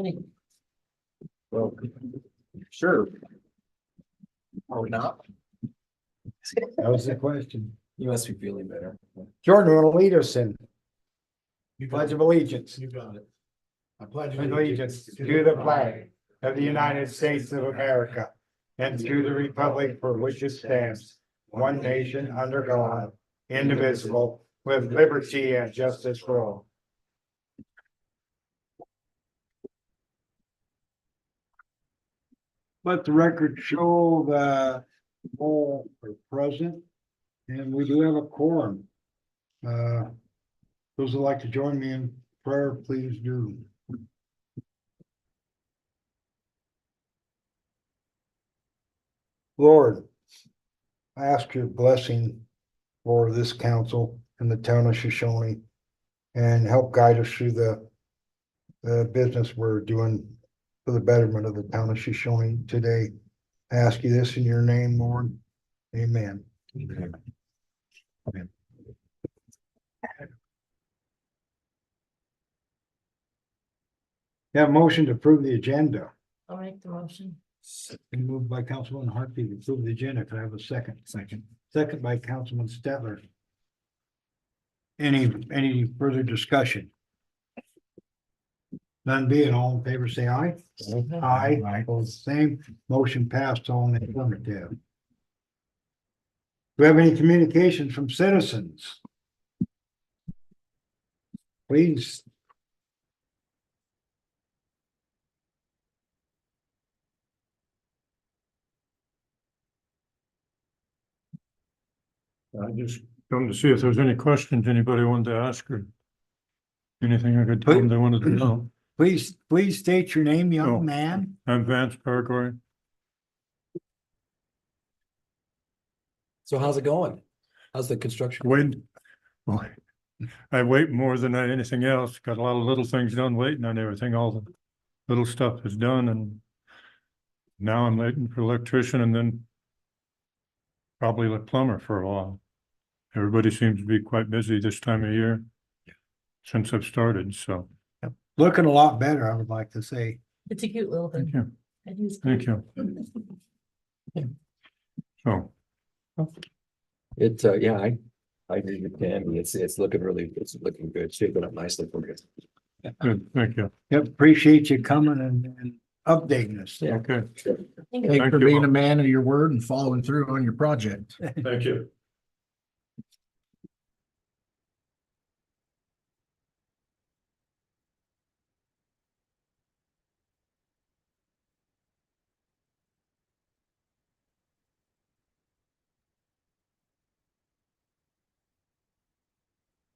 Any, Well, sure. Are we not? That was the question. You must be feeling better. Jordan will lead us in pledge of allegiance. You got it. I pledge Allegiance to the flag of the United States of America and to the republic for which it stands, one nation under God, indivisible, with liberty and justice for all. Let the record show the all are present, and we do have a quorum. Those who'd like to join me in prayer, please do. Lord, I ask your blessing for this council and the town of Shoshoni and help guide us through the business we're doing for the betterment of the town of Shoshoni today. I ask you this in your name, Lord. Amen. Amen. Yeah, motion to approve the agenda. I'll make the motion. Been moved by Councilman Hartfield to approve the agenda. Can I have a second? Second by Councilman Stetler. Any further discussion? None being, all in favor, say aye. Aye. All the same. Motion passed, all in the affirmative. Do we have any communications from citizens? Please. I just come to see if there's any questions anybody wanted to ask or anything I could tell them they wanted to know. Please state your name, Oh. young man. I'm Vance Paraguay. So how's it going? How's the construction? Wait, boy, I wait more than anything else. Got a lot of little things done, waiting on everything. All the little stuff is done, and now I'm waiting for electrician and then probably a plumber for a while. Everybody seems to be quite busy this time of year since I've started, so Looking a lot better, I would like to say. It's a cute little thank thing. you, I'd use it. thank you. So, It, yeah, I agree with Candy. It's looking looking good, shaping up nicely for you. good, thank you. Yep, appreciate you coming and updating us. Yeah. Okay, Thank Thank Thanks for you. being a man of your word and following through on your project. thank you.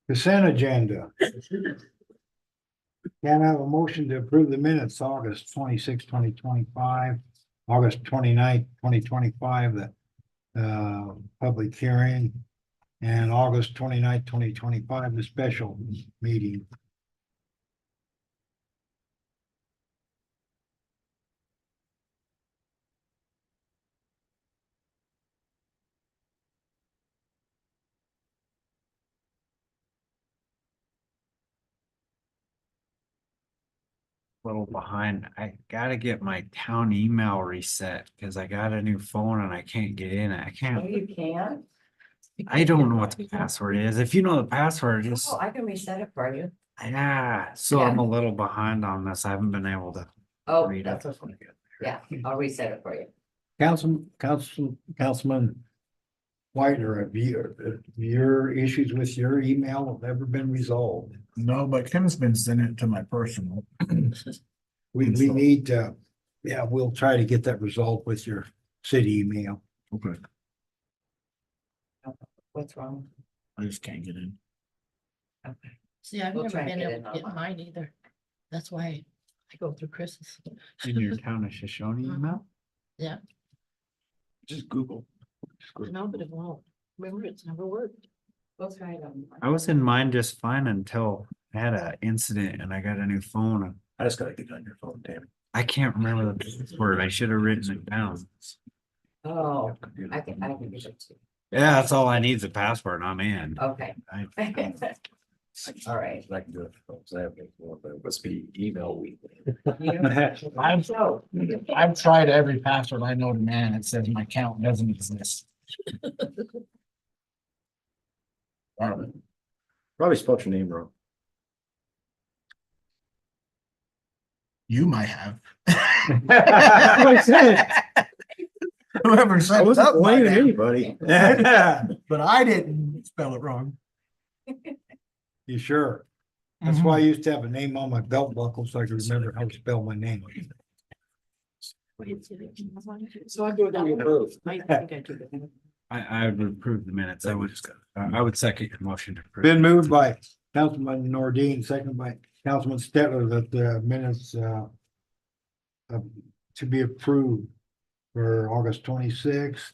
Consent agenda. Can I have a motion to approve the minutes, August 26, 2025, August 29th, 2025, the public hearing, and August 29th, 2025, the special meeting. Little behind. I gotta get my town email reset because I got a new phone and I can't get in it. I Oh, can't, you can? I don't know what the password is. If you know the password, just, Oh, I can reset it for you. yeah, so I'm a little behind on this. I haven't been able to Oh, read it. that's okay. Yeah, I'll reset it for you. Councilman Whiter, have your issues with your email have ever been resolved? No, but Kim's been sending it to my personal. We need to, yeah, we'll try to get that resolved with your city email. Okay. What's wrong? I just can't get in. Okay. See, I've We'll never try and been get able it to get online. mine either. That's why I go through Chris's. In your town of Shoshoni email. Yeah, Just Google. I know, but it won't. Remember, it's never worked. We'll try it on. I was in mine just fine until I had an incident and I got a new phone and I just gotta get on your phone, damn. I can't remember the password. I should have written it down. Oh, I can give it to you. Yeah, that's all I need is a password. I'm in. Okay. I All right. I can do it. But it must be email week. I've tried every password I know to man. It says my account doesn't exist. Probably spelled your name wrong. You might have. I said. Whoever set I it wasn't up might blaming have. anybody. But I didn't spell it wrong. You sure? That's why I used to have a name on my belt buckle so I could remember how to spell my name. So I go down. I think I took it. I would approve the minutes. I would second your motion to approve. Been moved by Councilman Nordine, second by Councilman Stetler, that the minutes to be approved for August 26th,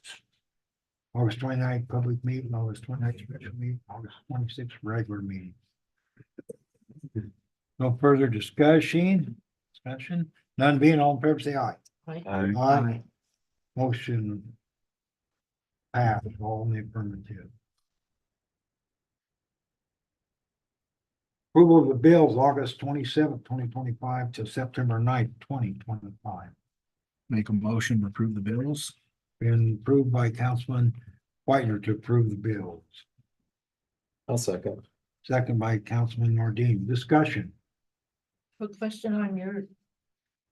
August 29th, public meeting, August 29th, special meeting, August 26th, regular meeting. No further discussion, none being all in favor, say aye. Aye. Motion passed, all in the affirmative. Approval of the bills, August 27th, 2025 to September 9th, 2025. Make a motion to approve the bills. Been approved by Councilman Whitener to approve the bills. I'll second. Second by Councilman Nordine. Discussion. Quick question on your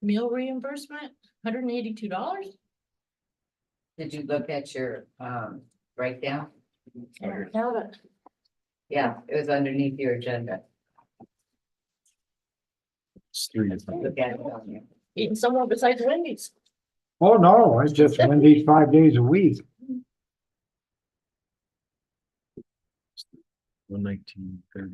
meal reimbursement, $182? Did you look at your breakdown? Now Yeah, it was underneath your agenda. It's 3 different. Look at it on there. eating somewhere besides Wendy's. Oh, no, it's just Wendy's 5 days a week. 119, 30.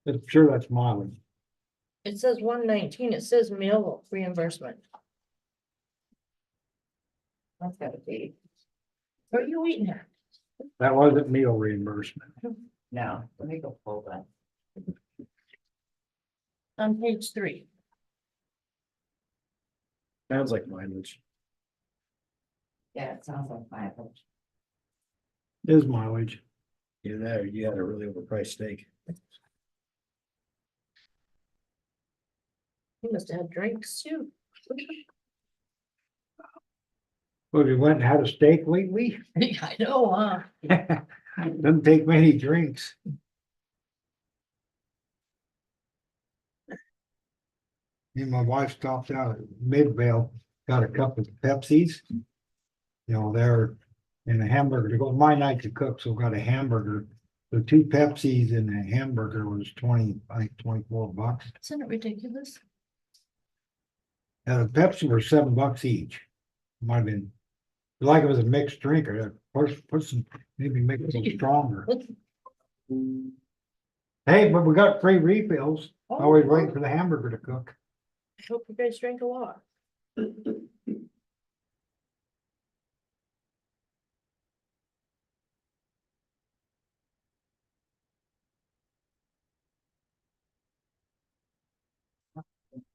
I'm sure that's mileage. It says 119, it says meal reimbursement. That's gotta be, What are you eating at? That wasn't meal reimbursement. no, let me go pull that. On page 3. Sounds like mileage. Yeah, it sounds like Bible. Is mileage. Either that or you had a really overpriced steak. You must have had drinks too. Well, you went and had a steak lately? I know, huh? Doesn't take many drinks. Me and my wife stopped out at Midvale, got a couple of Pepsis. You know, they're in a hamburger. It was my night to cook, so got a hamburger. The 2 Pepsis and a hamburger was I think $24. Isn't it ridiculous? And the Pepsi were $7 each. Might have been, like it was a mixed drink, or put some, maybe make it a little stronger. Hey, but we got free refills. Always waiting for the hamburger to cook. I hope you guys drink a lot.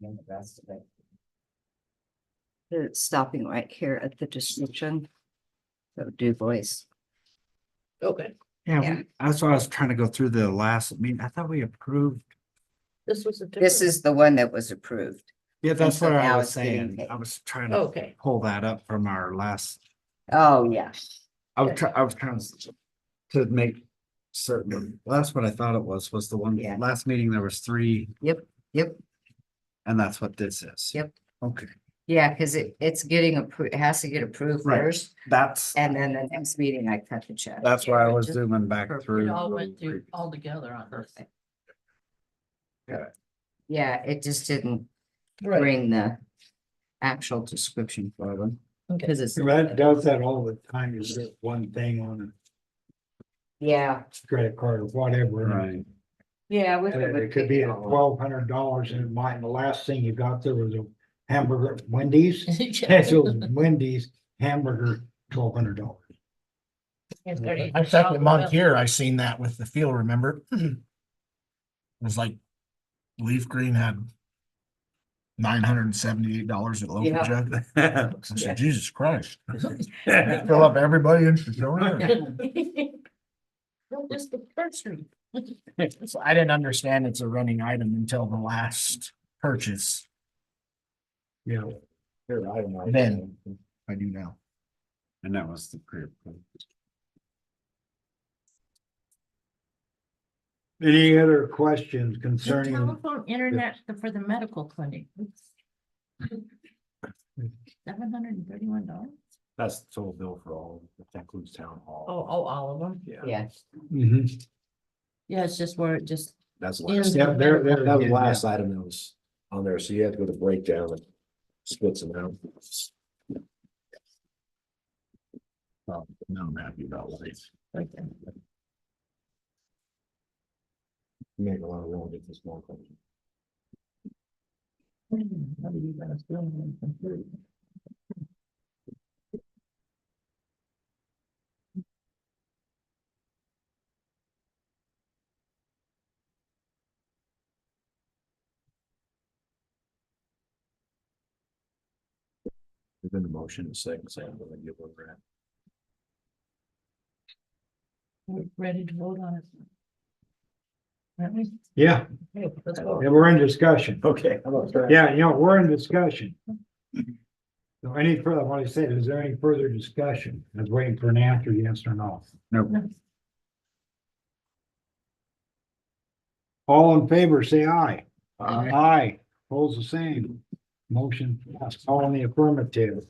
And the rest of it. It's stopping right here at the description. So Du Bois. Okay, Yeah, Yeah. that's why I was trying to go through the last meeting. I thought we approved. this was a different. This is the one that was approved. Yeah, that's so what I now was it's getting saying. paid. I was trying to Okay, pull that up from our last, Oh, yeah. I was trying to make certain, well, that's what I thought it was the one, Yeah. last meeting, there was 3. Yep. And that's what this is. Yep. Okay, Yeah, because it's getting approved, it has to get approved Right. first, that's and then the next meeting I cut the check. why I was Just zooming back perfect. through. it all went through all together on this. Perfect. Yeah, it just didn't Right. bring the actual description for them. Okay. Because it's. That does that all the time. You get one thing on Yeah, a credit card or whatever. Right. yeah. And it could be $1,200 and it might, and the last thing you got there was a hamburger at Wendy's. Yeah. That's what Wendy's, hamburger, $1,200. I second a month here, I seen that with the field, remember? It was like Leaf Green had $978 at local Yeah. jug. I said, Jesus Christ. Fill up everybody in Shoshoni. Just the grocery. So I didn't understand it's a running item until the last purchase. Yeah. Here, I don't know. Then. I do now. And that was the group. Any other questions The concerning, telephone internet for the medical clinic. $731. That's the total bill for all, that includes town hall. Oh, all of them? Yeah, Yes. Mhm. Yeah, it's just where it just that's the ends. last, Yeah, there- that was the yeah. last item that was on there, so you have to go to breakdown and splits them out. Now I'm happy about life. You make a lot of room with this small company. Within the motion, the second, so I'm gonna give over that. We're ready to vote on it. Aren't we? Yeah, Okay, let's go. yeah, we're in discussion. Okay. how about that? Yeah, we're in discussion. So any further, what I said, is there any further discussion? I was waiting for an answer, yes or no. Nope. All in favor, say aye. Aye. Aye, holds the same. Motion passed, all in the affirmative.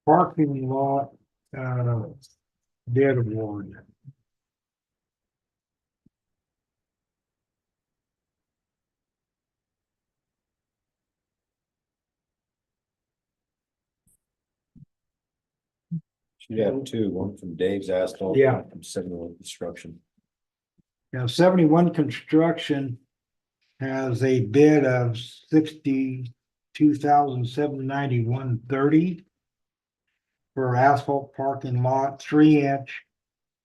Parking lot, bid award. Should have two, one from Dave's Asphalt. Yeah. One from 71 Construction. Now, 71 Construction has a bid of 62,791.30 for asphalt parking lot, 3-inch,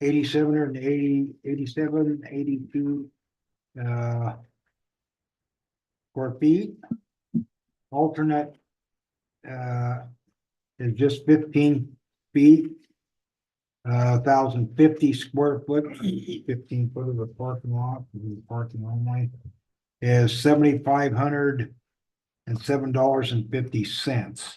8782 square feet. Alternate is just 15 feet. 1,050 square foot, 15 foot of the parking lot, parking only, is $7,507.50.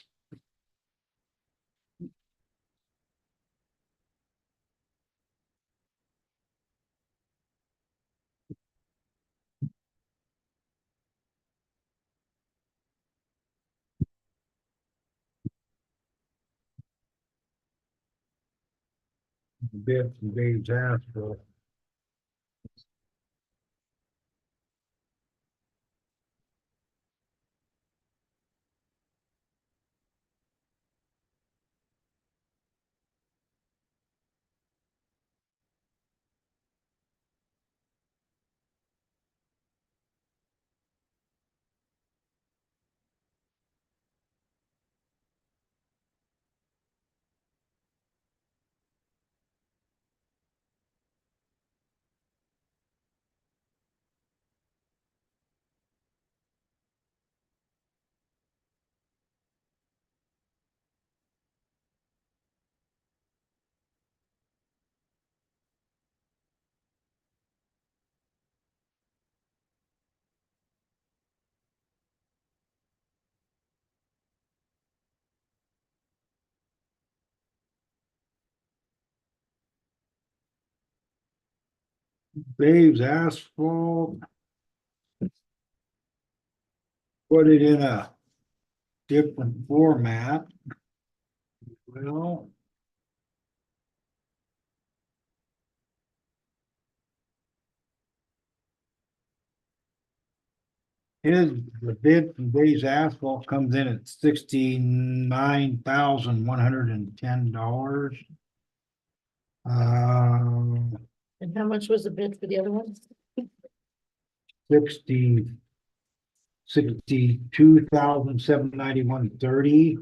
Bid from Dave's Asphalt. Dave's Asphalt. Put it in a different format. Well. The bid from Dave's Asphalt comes in at $69,110. And how much was the bid for the other one? 60, $62,791.30.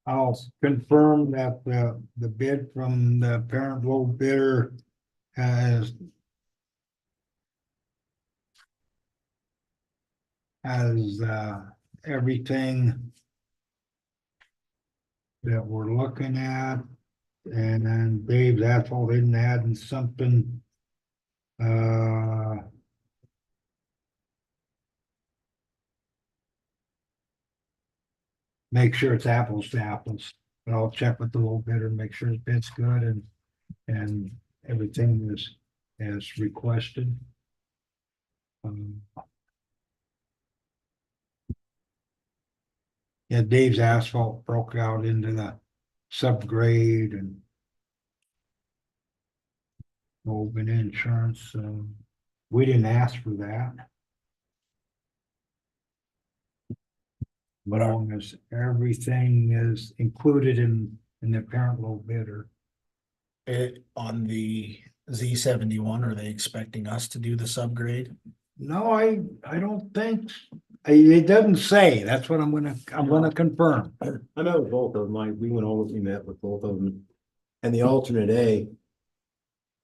I'll confirm that the bid from the parent low bidder has everything that we're looking at. And then Dave's asphalt isn't adding something. Make sure it's apples to apples, but I'll check with the low bidder and make sure the bid's good and everything is as requested. Yeah, Dave's asphalt broke out into the subgrade and open insurance, we didn't ask for that. But long as everything is included in the parent low bidder. On the Z71, are they expecting us to do the subgrade? No, I don't think, it doesn't say, that's what I'm gonna confirm. I met with both of them, we met with both of them. And the alternate A,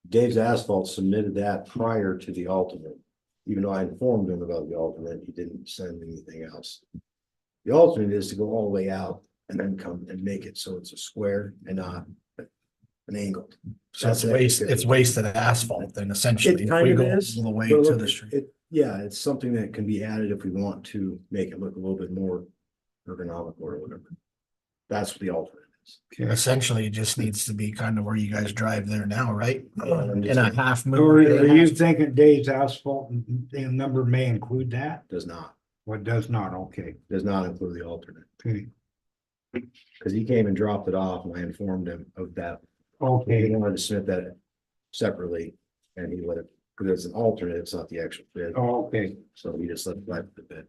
Dave's Asphalt submitted that prior to the alternate. Even though I informed him about the alternate, he didn't send anything else. The alternate is to go all the way out and then come and make it so it's a square and not an angle. So it's wasted asphalt then essentially. It if kind we of go is. all the way but to look, the street. Yeah, it's something that can be added if we want to make it look a little bit more ergonomical or whatever. That's what the alternate is. Essentially, it just needs to be kind of where you guys drive there now, right? I'm In just a half Or moon. are you thinking Dave's asphalt and number may include that? Does not, What does not, okay, does not include the alternate. okay, Because he came and dropped it off and I informed him of that. He okay, wanted to submit that separately and he let it, because it's an alternate, it's not the actual bid. okay. So he just let it fly the bid.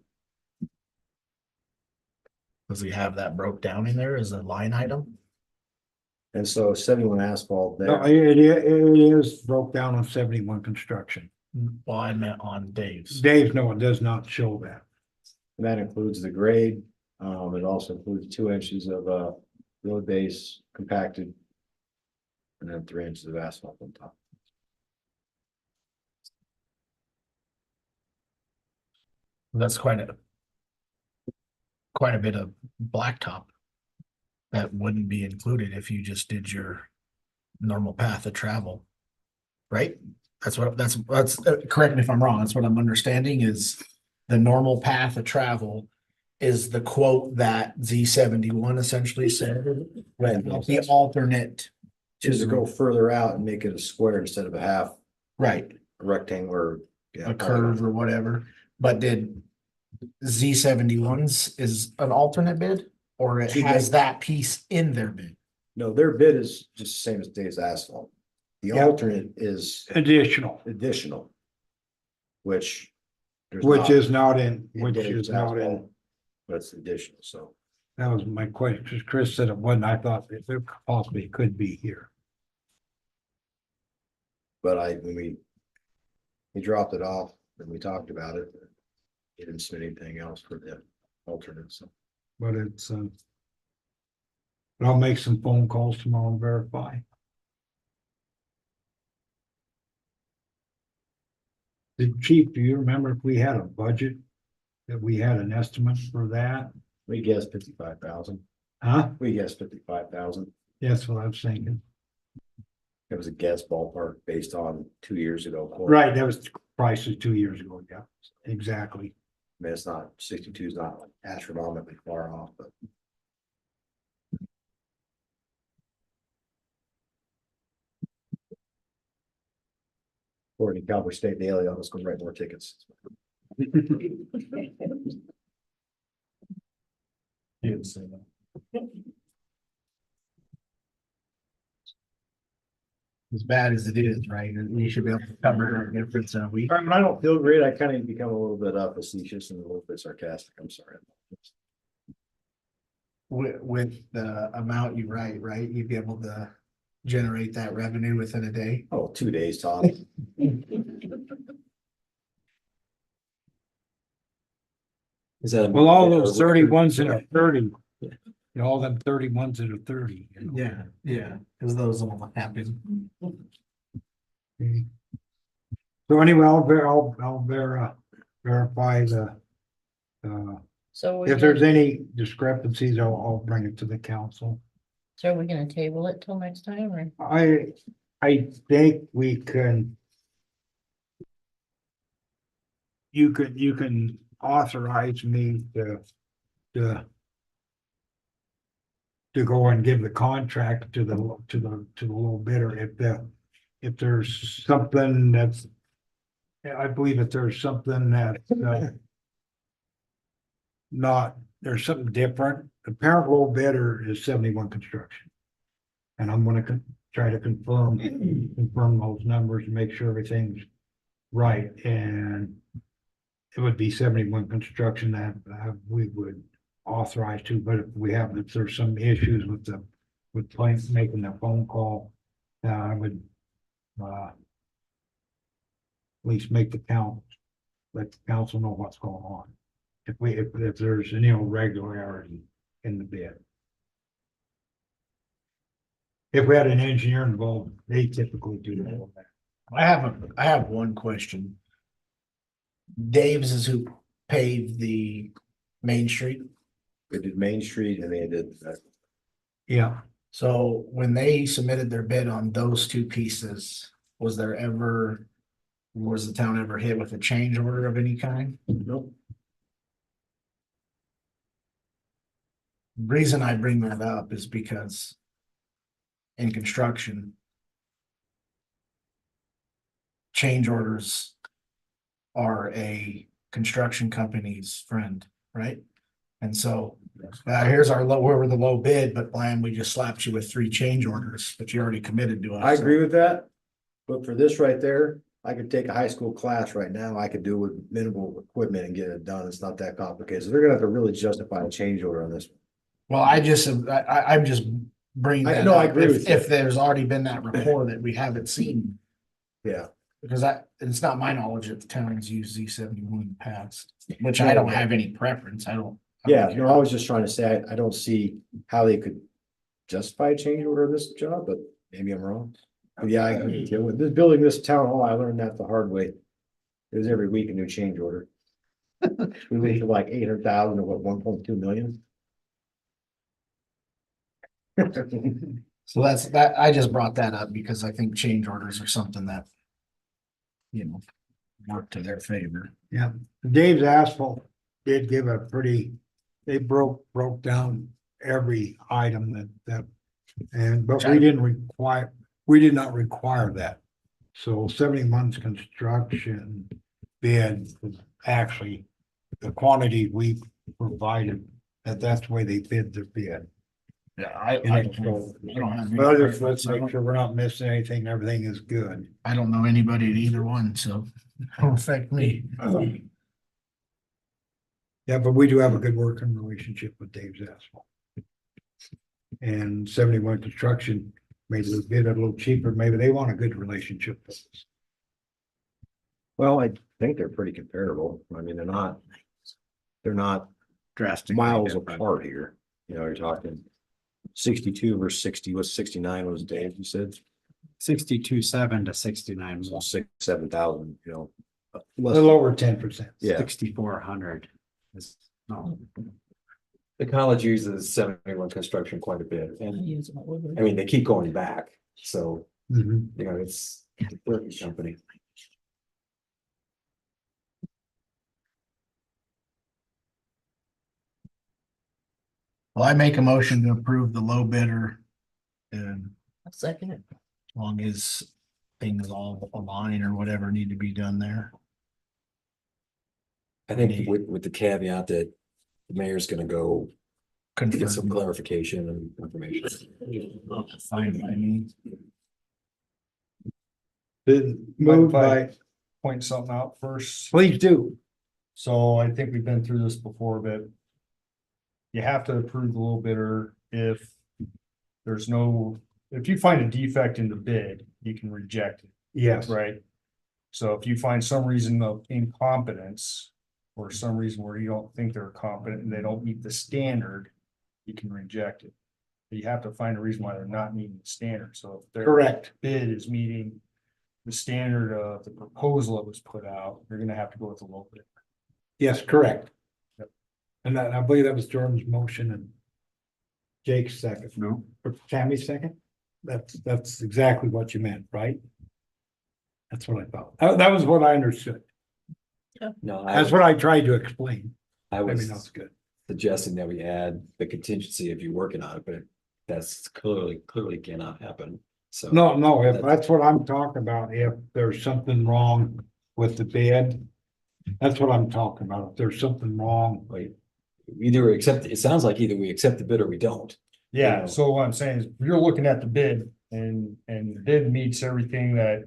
Does he have that broke down in there as a line item? And so 71 asphalt No, there, it is broke down on 71 construction. Well, I meant on Dave's. Dave's, no, it does not show that. and that includes the grade. It also includes 2 inches of road base compacted. And then 3 inches of asphalt on top. That's quite a bit of blacktop. That wouldn't be included if you just did your normal path of travel. Right? That's correct me if I'm wrong. That's what I'm understanding is the normal path of travel is the quote that Z71 essentially said. Right. The alternate. Is to go further out and make it a square instead of a half Right, rectangular. Yeah, a curve or whatever, but did Z71's is an alternate bid? Or it See, has that piece in their bid? No, their bid is just the same as Dave's asphalt. The Yeah. alternate is Additional, additional. Which. there's which not is not in, in which Dave's is not in. asphalt, but it's additional, so. That was my question, because Chris said it wasn't, I thought it possibly could be here. But when we dropped it off and we talked about it. He didn't submit anything else for the alternate, so. But it's, but I'll make some phone calls tomorrow and verify. Chief, do you remember if we had a budget? That we had an estimate for that? We guessed 55,000. Huh? We guessed 55,000. That's what I was thinking. It was a guess ballpark based on 2 years ago. Right, that was prices 2 years ago, yeah, exactly. I mean, it's not, 62 is not like astronomically far off, but. According to Cowboy State Daily, I'll just go write more tickets. As bad as it is, right? You should be able to cover the difference in a week. When I don't feel great, I kind of become a little bit facetious and a little bit sarcastic. I'm sorry. With the amount you write, right? You'd be able to generate that revenue within a day? Oh, 2 days, Tom. Is that? Well, all those 30 ones that are 30, all them 30 ones that are 30. you know. Yeah, because those all happen. So anyway, I'll verify So if there's any discrepancies, I'll bring it to the council. so are we gonna table it till next time or? I think we can. You can authorize me to go and give the contract to the low bidder if there's something that's. I believe if there's something that, there's something different, the parent low bidder is 71 construction. And I'm gonna try to confirm those numbers and make sure everything's right, and it would be 71 construction that we would authorize to, but if there's some issues with planes making that phone call, I would at least let the council know what's going on. If there's any irregularity in the bid. If we had an engineer involved, they typically do that. I have one question. Dave's is who paved the Main Street. They did Main Street and they did, Yeah, So when they submitted their bid on those two pieces, was the town ever hit with a change order of any kind? nope. Reason I bring that up is because in construction, change orders are a construction company's friend, right? And so here's our where we're the low bid, but blam, we just slapped you with 3 change orders, but you already committed to us. I agree with that, but for this right there, I could take a high school class right now, I could do with minimal equipment and get it done, it's not that complicated, so they're gonna have to really justify a change order on this. Well, I'm just bringing I that know, I up agree with you. if there's already been that rapport that we haven't seen. Yeah, Because it's not my knowledge that the town has used Z71 in the past, which I don't have any preference. I don't yeah, care. no, I was just trying to say, I don't see how they could justify a change order of this job, but maybe I'm wrong. But yeah, I agree with you. With this building this town hall, I learned that the hard way. It was every week a new change order. We went to like 800,000 or what, 1.2 million? So that's that. I just brought that up because I think change orders are something that, work to their favor. yeah. Dave's Asphalt did give they broke down every item but we did not require that. So 70 months construction bid was actually the quantity we provided, that's the way they bid their bid. Yeah, I don't have any But let's preference. make sure we're not missing anything, everything is good. I don't know anybody at either one, so it don't affect me. Yeah, but we do have a good working relationship with Dave's Asphalt. And 71 Construction made the bid a little cheaper, maybe they want a good relationship with us. Well, I think they're pretty comparable. I mean, they're not Drastically miles different. apart here. You're talking 62 versus 60, was 69 was Dave, you said? 62.7 to 69, So 7,000, A less, little over 10%. yeah. 6,400 is, no, The college uses 71 construction quite a bit, I and use them at Woodward. I mean, they keep going back, so, Mhm. it's a working company. Well, I make a motion to approve the low bidder. And I'll second it. as long as things all align or whatever need to be done there. I think with the caveat that the mayor's gonna go get some Confirm. clarification and information. Fine by me. Been moved by, Point something out first. please do. So I think we've been through this before, but you have to approve the low bidder if there's no if you find a defect in the bid, you can reject it, Yes, right? So if you find some reason of incompetence or some reason where you don't think they're competent and they don't meet the standard, you can reject it. But you have to find a reason why they're not meeting the standard. So if their correct. bid is meeting the standard of the proposal that was put out, you're gonna have to go with a low bid. Yes, correct. Yep. And I believe that was Jordan's motion and Jake's second, No. or Tammy's second. That's exactly what you meant, right? That's what I thought. That was what I understood. No, That's what I tried to explain. I I mean, was that's good. suggesting that we add the contingency if you're working on it, but that's clearly cannot happen. So. No, if That's- that's what I'm talking about, if there's something wrong with the bid. That's what I'm talking about. If there's something wrong, Wait, either we accept, it sounds like either we accept the bid or we don't. Yeah, know. so what I'm saying is, if you're looking at the bid and the bid meets everything that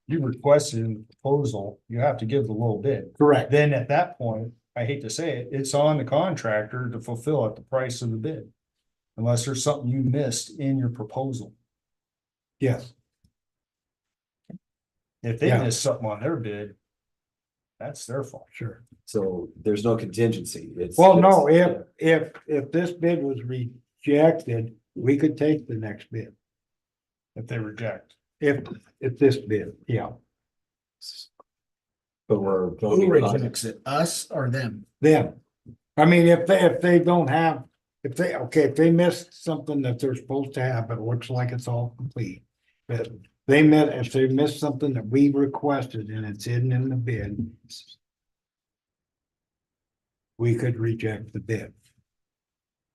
you requested in the proposal, you have to give the low bid. correct. Then at that point, I hate to say it, it's on the contractor to fulfill at the price of the bid. Unless there's something you missed in your proposal. Yes, If they Yeah. miss something on their bid, that's their fault. sure. So there's no contingency. It's. Well, no, it's- if this bid was rejected, we could take the next bid. If they reject. If this bid, yeah, But we're. Who voting on- rejects it, us or them? then. I mean, if they don't have, if they missed something that they're supposed to have, but it looks like it's all complete. But if they missed something that we requested and it's hidden in the bid. We could reject the bid.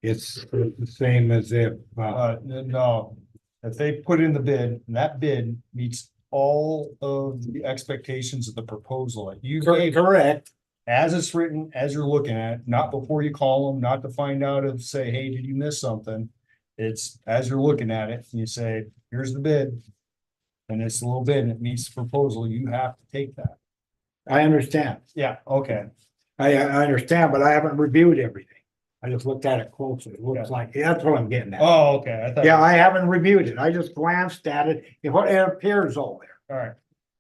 It's the same as if, No, if they put in the bid and that bid meets all of the expectations of the proposal that you gave. correct, As it's written, as you're looking at it, not before you call them, not to find out if say, hey, did you miss something? It's as you're looking at it, and you say, here's the bid. And it's a little bid and it meets the proposal, you have to take that. I understand. Yeah, okay, I understand, but I haven't reviewed everything. I just looked at it closely. It looks Yeah. like, that's what I'm getting at. oh, okay, I thought. Yeah, I haven't reviewed it. I just glanced at it. It appears all there, All right,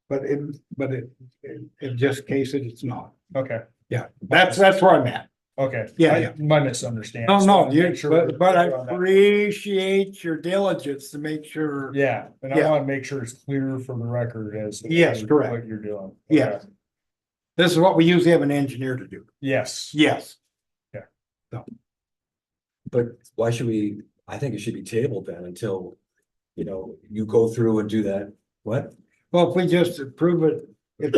but in just case it's not. okay, Yeah, that's where I'm at. okay. Yeah, I- yeah. My misunderstanding. No, So no, make you, sure but I we're on that. appreciate your diligence to make sure. Yeah, and I Yeah. wanna make sure it's clear for the record as. to Yes, what- correct. What you're doing. Yeah. Okay. This is what we usually have an engineer to do. Yes. Yes. But why should we, I think it should be tabled then until, you go through and do that. What? Well, if we just approve it, if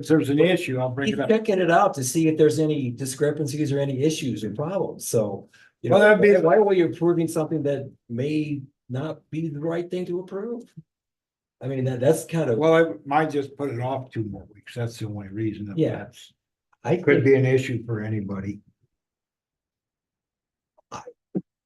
there's an issue, I'll bring Keep it up. checking it out to see if there's any discrepancies or any issues or problems, so. Well, that'd be- why are we approving something that may not be the right thing to approve? I mean, that's kind of, Well, I might just put it off 2 more weeks. That's the only reason. Yeah. That's I could could be an issue for anybody.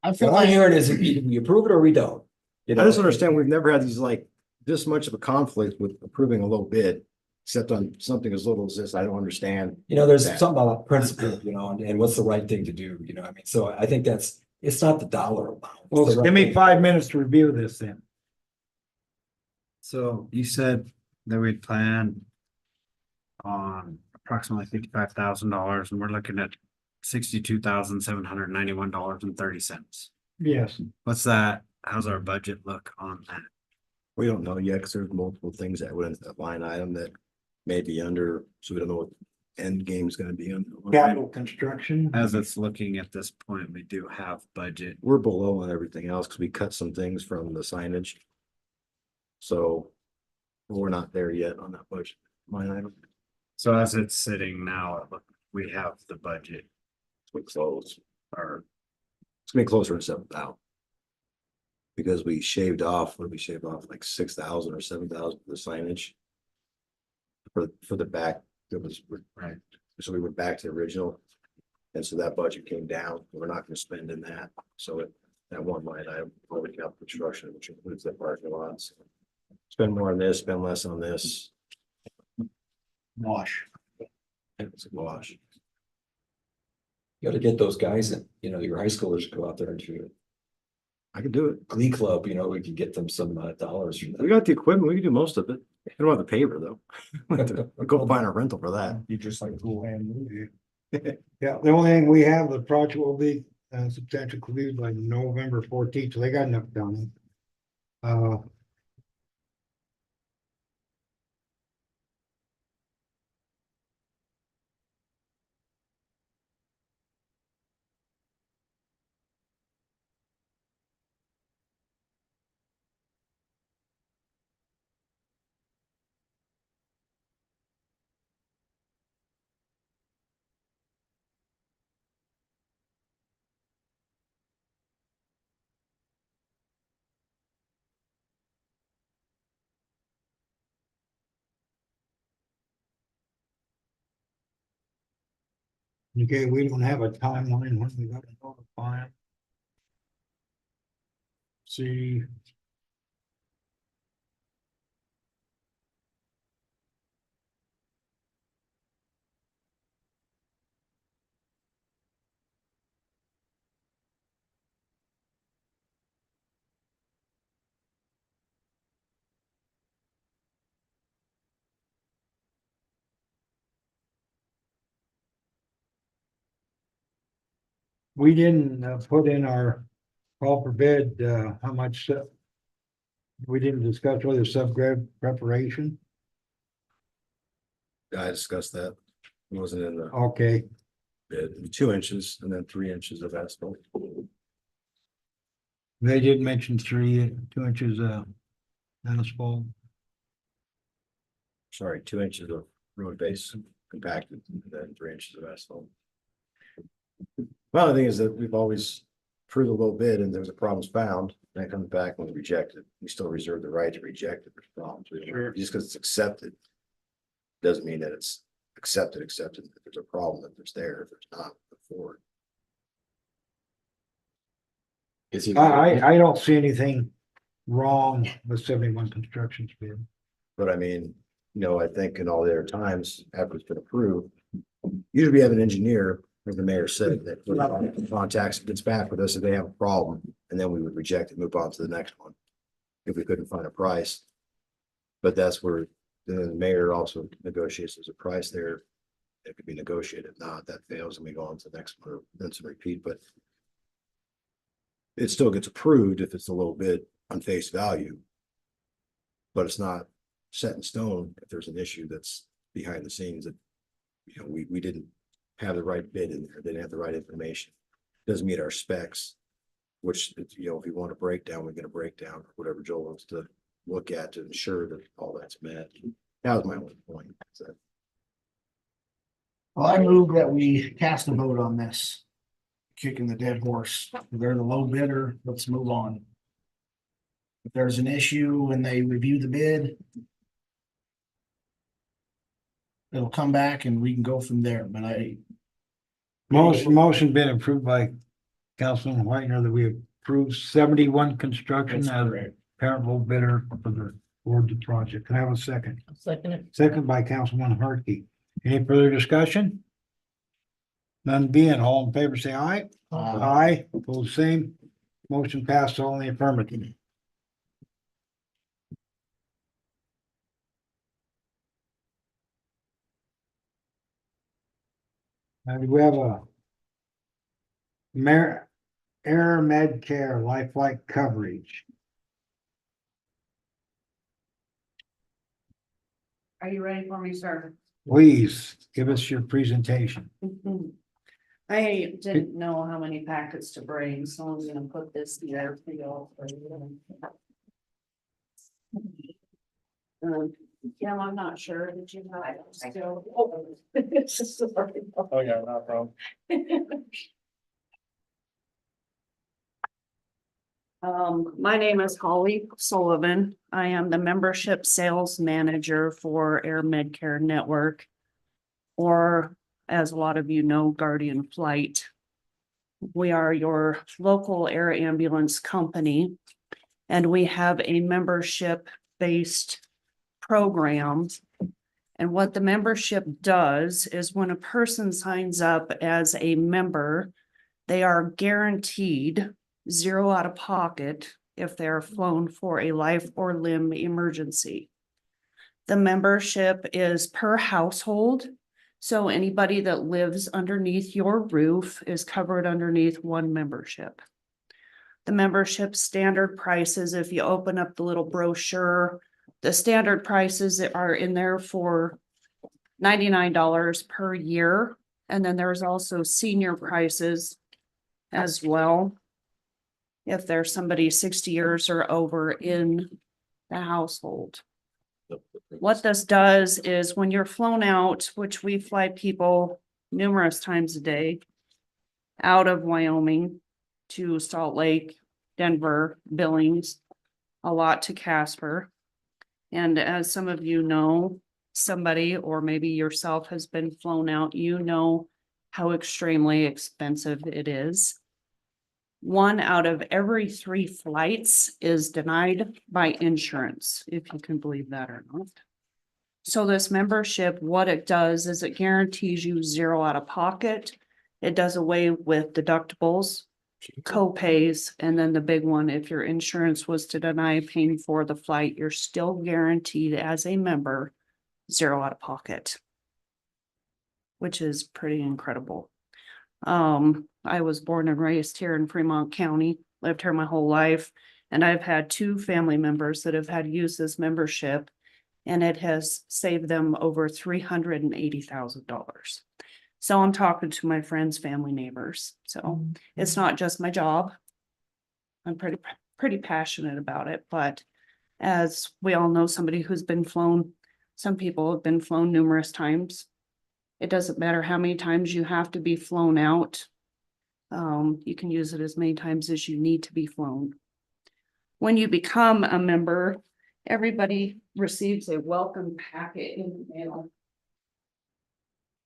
I feel What I'm like, hearing is either we approve it or we don't. I just understand we've never had these like this much of a conflict with approving a low bid. Except on something as little as this, I don't understand. There's that. something about principle, and what's the right thing to do, I mean, so I think it's not the dollar amount. It's Well, the right give me thing. 5 minutes to review this then. So you said that we'd plan on approximately $55,000 and we're looking at $62,791.30. Yes. What's that? How's our budget look on that? We don't know yet, because there's multiple things that would, a line item that may be under, so we don't know what end game's gonna be on. Capital construction. As it's looking at this point, we do have budget. We're below on everything else, because we cut some things from the signage. So we're not there yet on that budget line item. So as it's sitting now, we have the budget We close, or it's gonna be closer to 7,000. Because we shaved off, what did we shave off, like 6,000 or 7,000 for the signage? For the back, it was, right, so we went back to the original. And so that budget came down, we're not gonna spend in that, so that one line item, public capital construction, which includes the parking lots. Spend more on this, spend less on this, wash. it's a wash. You gotta get those guys that, your high schoolers go out there and shoot it. I can do it. Glee Club, we could get them some dollars from We that. got the equipment. We can do most of it. We don't have the paper though. We'll go find a rental for that. You just like cool hand move. Yeah, the only thing we have, the project will be substantially completed by November 14th, so they got enough done. Okay, we don't have a timeline when we gotta notify them. See. We didn't put in our call for bid, how much, we didn't discuss whether subgrade preparation. I discussed that. It wasn't in the Okay, bid. 2 inches and then 3 inches of asphalt. they did mention 2 inches, asphalt. Sorry, 2 inches of road base compacted and then 3 inches of asphalt. Well, the thing is that we've always approved a low bid and there's a problems found, and it comes back and we reject it. We still reserve the right to reject it. There's problems. Just because it's accepted. Doesn't mean that it's accepted. If there's a problem, that there's there, if there's not, before. I don't see anything wrong with 71 construction's bid. But I mean, I think in all the other times after it's been approved, usually we have an engineer, as the mayor said, that contacts, gets back with us if they have a problem, and then we would reject it, move on to the next one. If we couldn't find a price. But that's where the mayor also negotiates as a price there. It could be negotiated. If not, that fails and we go on to the next one, or then some repeat, but it still gets approved if it's a little bit on face value. But it's not set in stone if there's an issue that's behind the scenes that, we didn't have the right bid in there, didn't have the right information. Doesn't meet our specs, which, if you want a breakdown, we get a breakdown, whatever Joel wants to look at to ensure that all that's met. That was my only point. So, Well, I move that we cast a vote on this. Kicking the dead horse. They're the low bidder. Let's move on. If there's an issue when they review the bid, it'll come back and we can go from there, but Motion been approved by Councilman Whitener that we approve 71 construction That's as correct. parent low bidder for the award the project. Can I have a second? I'll second it. Second by Councilman Hartke. Any further discussion? None being, all in favor, say aye. Aye, opposed, same. Motion passed, all in the affirmative. And we have a Air Med Care lifelike coverage. Are you ready for me, sir? Please give us your presentation. I didn't know how many packets to bring, so I'm gonna put this here for y'all. Kim, I'm not sure, did you have still? Sorry. Oh, yeah, no problem. My name is Holly Sullivan. I am the membership sales manager for Air Medcare Network. Or, as a lot of you know, Guardian Flight. We are your local air ambulance company. And we have a membership-based program. And what the membership does is when a person signs up as a member, they are guaranteed zero out of pocket if they're flown for a life or limb emergency. The membership is per household. So anybody that lives underneath your roof is covered underneath one membership. The membership standard prices, if you open up the little brochure, the standard prices are in there for $99 per year. And then there's also senior prices as well. If there's somebody 60 years or over in the household. What this does is when you're flown out, which we fly people numerous times a day out of Wyoming to Salt Lake, Denver, Billings, a lot to Casper. And as some of you know, somebody or maybe yourself has been flown out, you know how extremely expensive it is. 1 out of every 3 flights is denied by insurance, if you can believe that or not. So this membership, what it does is it guarantees you zero out of pocket. It does away with deductibles, co-pays, and then the big one, if your insurance was to deny paying for the flight, you're still guaranteed as a member zero out of pocket, which is pretty incredible. I was born and raised here in Fremont County, lived here my whole life, and I've had 2 family members that have had used this membership, and it has saved them over $380,000. So I'm talking to my friends, family, neighbors. So it's not just my job. I'm pretty passionate about it, but as we all know, somebody who's been flown, some people have been flown numerous times. It doesn't matter how many times you have to be flown out. You can use it as many times as you need to be flown. When you become a member, everybody receives a welcome packet in the mail.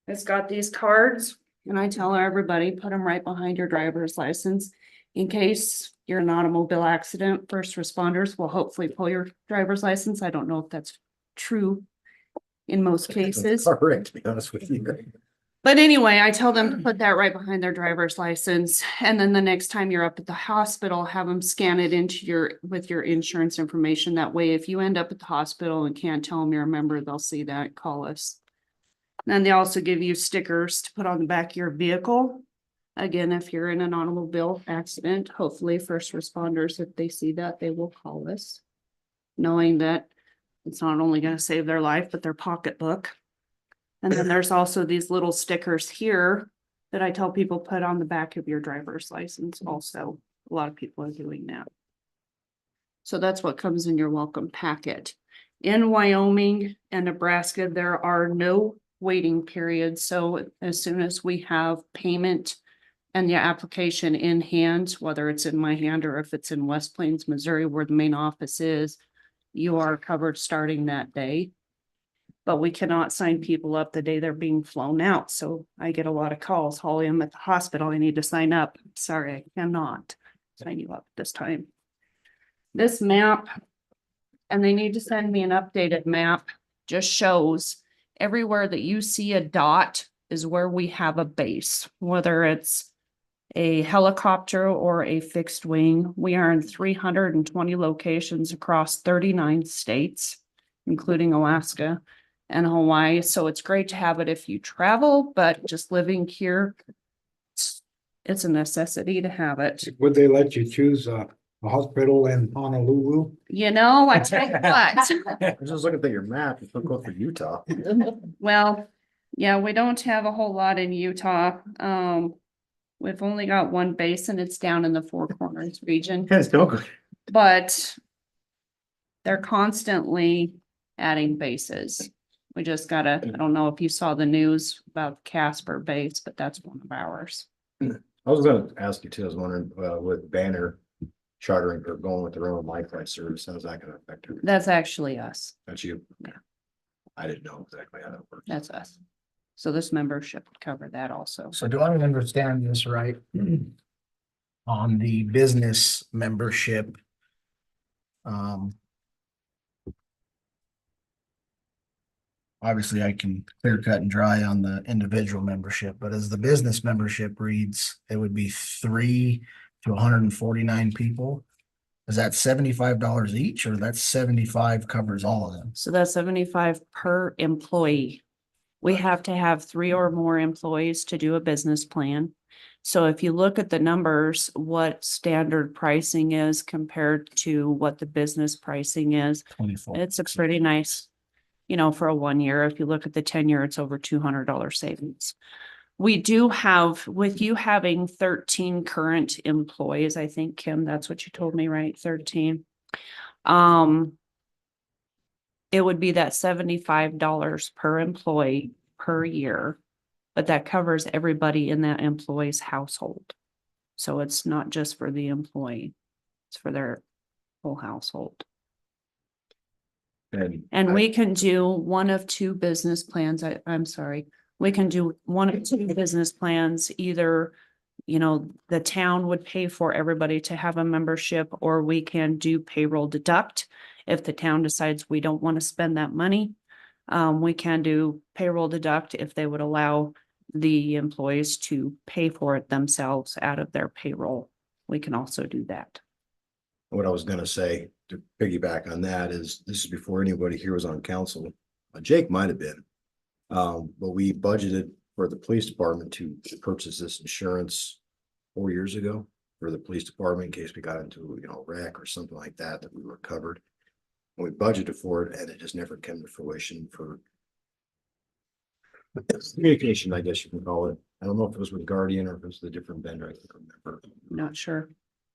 It's got these cards, and I tell everybody, put them right behind your driver's license. In case you're in an automobile accident, first responders will hopefully pull your driver's license. I don't know if that's true in most cases. Correct, to be honest with you. But anyway, I tell them to put that right behind their driver's license. And then the next time you're up at the hospital, have them scan it into with your insurance information. That way, if you end up at the hospital and can't tell them you're a member, they'll see that, call us. And then they also give you stickers to put on the back of your vehicle. Again, if you're in an automobile accident, hopefully first responders, if they see that, they will call us, knowing that it's not only going to save their life, but their pocketbook. And then there's also these little stickers here that I tell people put on the back of your driver's license also. A lot of people are doing that. So that's what comes in your welcome packet. In Wyoming and Nebraska, there are no waiting periods. So as soon as we have payment and the application in hand, whether it's in my hand or if it's in West Plains, Missouri, where the main office is, you are covered starting that day. But we cannot sign people up the day they're being flown out. So I get a lot of calls. Holly, I'm at the hospital. I need to sign up. Sorry, I cannot sign you up this time. This map, and they need to send me an updated map, just shows everywhere that you see a dot is where we have a base, whether it's a helicopter or a fixed wing. We are in 320 locations across 39 states, including Alaska and Hawaii. So it's great to have it if you travel, but just living here, it's a necessity to have it. Would they let you choose a hospital in Honolulu? You know, I tell you what. I was just looking at your map, you don't go for Utah. Well, yeah, we don't have a whole lot in Utah. We've only got one base and it's down in the Four Corners region, Yes, don't go. but they're constantly adding bases. We just gotta, I don't know if you saw the news about Casper base, but that's one of ours. I was gonna ask you too, I was wondering, with Banner chartering or going with their own Wi-Fi service, how's that gonna affect her? That's actually us. That's you? Yeah. I didn't know exactly how that works. That's us. So this membership would cover that also. So do I understand this right? On the business membership. Obviously I can clear cut and dry on the individual membership, but as the business membership reads, it would be 3 to 149 people. Is that $75 each, or that's 75 covers all of them? So that's 75 per employee. We have to have 3 or more employees to do a business plan. So if you look at the numbers, what standard pricing is compared to what the business pricing is, 24. it's a pretty nice, for a 1 year. If you look at the 10-year, it's over $200 savings. We do have, with you having 13 current employees, I think, Kim, that's what you told me, right? 13. It would be that $75 per employee per year, but that covers everybody in that employee's household. So it's not just for the employee, it's for their whole household. And we can do one of 2 business plans. I'm sorry. We can do one of 2 business plans, either, the town would pay for everybody to have a membership, or we can do payroll deduct. If the town decides we don't want to spend that money, we can do payroll deduct if they would allow the employees to pay for it themselves out of their payroll. We can also do that. What I was gonna say to piggyback on that is, this is before anybody here was on council. Jake might have been. But we budgeted for the police department to purchase this insurance 4 years ago for the police department in case we got into, wreck or something like that, that we were covered. And we budgeted for it, and it just never came to fruition for communication, I guess you can call it. I don't know if it was with Guardian or if it was the different vendor. I can't remember. Not sure.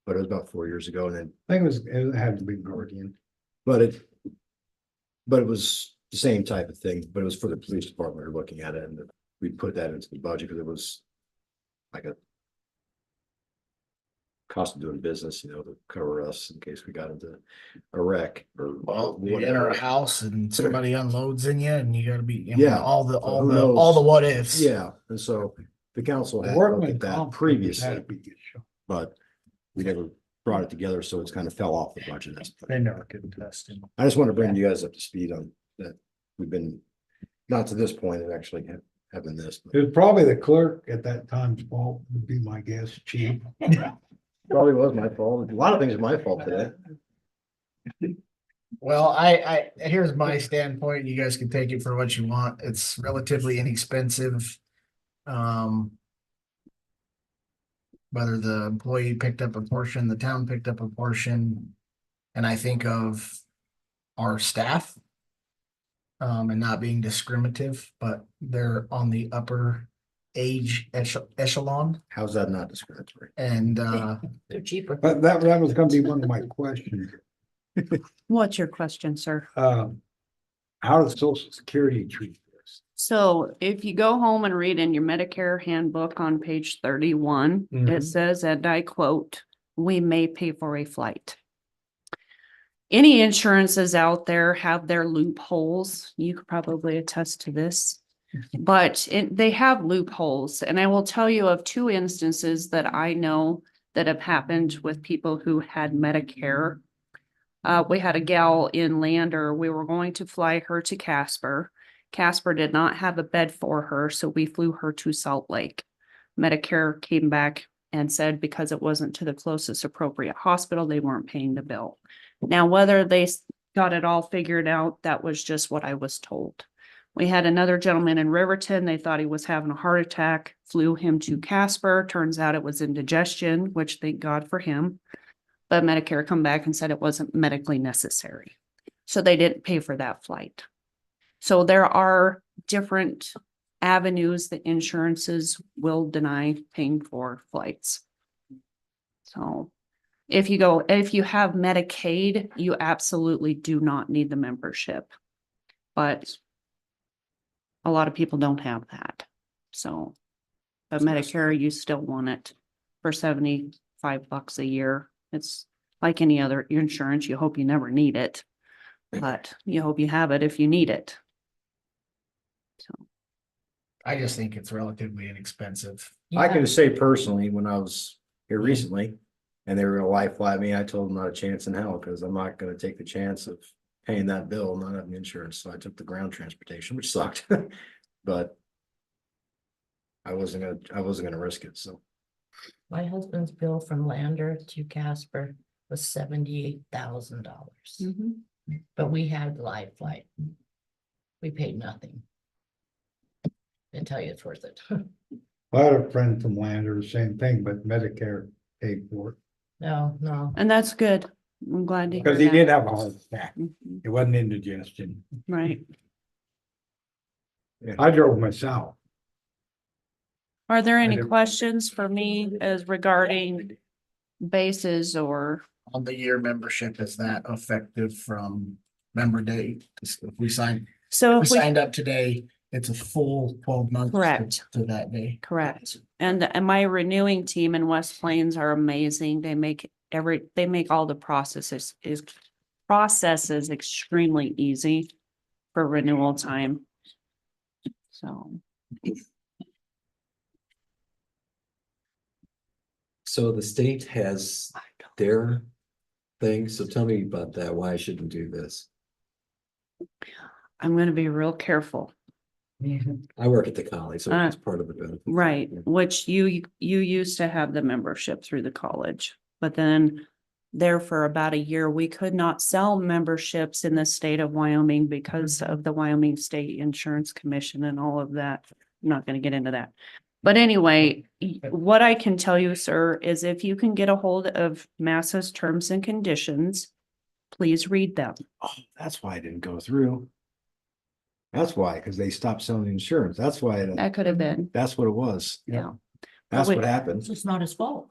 But it was about 4 years ago, and then I think it had to be Guardian. But it was the same type of thing, but it was for the police department. We were looking at it, and we put that into the budget because it was like a cost of doing business, to cover us in case we got into a wreck or Well, you enter a house and somebody unloads in you, and you gotta be, Yeah. all the who knows? what ifs. Yeah, and so the council had looked Workman at that comp previously, had to be shown. but we never brought it together, so it's kind of fell off the budget. They never get tested. I just want to bring you guys up to speed on that. We've been, not to this point, of actually having this. but It was probably the clerk at that time's fault, would be my guess, chief. Probably was my fault. A lot of things are my fault today. Well, I here's my standpoint. You guys can take it for what you want. It's relatively inexpensive. Whether the employee picked up a portion, the town picked up a portion, and I think of our staff. And not being discriminative, but they're on the upper age echelon, How's that not discriminatory? and They're cheaper. But that was gonna be one of my questions. What's your question, sir? How does Social Security treat this? So if you go home and read in your Medicare handbook on page 31, it Mhm. says, and I quote, "We may pay for a flight." Any insurances out there have their loopholes. You could probably attest to this. But they have loopholes. And I will tell you of 2 instances that I know that have happened with people who had Medicare. We had a gal in Lander. We were going to fly her to Casper. Casper did not have a bed for her, so we flew her to Salt Lake. Medicare came back and said because it wasn't to the closest appropriate hospital, they weren't paying the bill. Now, whether they got it all figured out, that was just what I was told. We had another gentleman in Riverton. They thought he was having a heart attack, flew him to Casper. Turns out it was indigestion, which thank God for him. But Medicare come back and said it wasn't medically necessary. So they didn't pay for that flight. So there are different avenues that insurances will deny paying for flights. So if you have Medicaid, you absolutely do not need the membership. But a lot of people don't have that. So, but Medicare, you still want it for $75 a year. It's like any other insurance. You hope you never need it, but you hope you have it if you need it. So, I just think it's relatively inexpensive. I can say personally, when I was here recently and they were gonna lie flat me, I told them not a chance in hell, because I'm not gonna take the chance of paying that bill, not having insurance. So I took the ground transportation, which sucked, but I wasn't gonna risk it. So My husband's bill from Lander to Casper was $78,000, Mhm. but we had live flight. We paid nothing. I tell you, it's worth it. I had a friend from Lander, the same thing, but Medicare paid for it. No, no. And that's good. I'm glad to hear Because he that. did have a heart attack. Mhm. It wasn't indigestion. Right. I drove myself. Are there any do. questions for me as regarding bases or? On the year membership, is that effective from member date? If we signed, So we if we, signed up today, it's a full 12 months. Correct. To that day. correct. And my renewing team in West Plains are amazing. They make all the processes extremely easy for renewal time. So, So the state has their thing, so tell me about that, why I shouldn't do this. I'm gonna be real careful. I work at the college, so it's part of the benefit. Right, which you used to have the membership through the college, but then there for about a year, we could not sell memberships in the state of Wyoming because of the Wyoming State Insurance Commission and all of that. I'm not gonna get into that. But anyway, what I can tell you, sir, is if you can get a hold of Massa's terms and conditions, please read them. Oh, that's why it didn't go through. That's why, because they stopped selling insurance. That's why, That could have been, that's what it was. yeah. That's Wait. what happened. It's not his fault.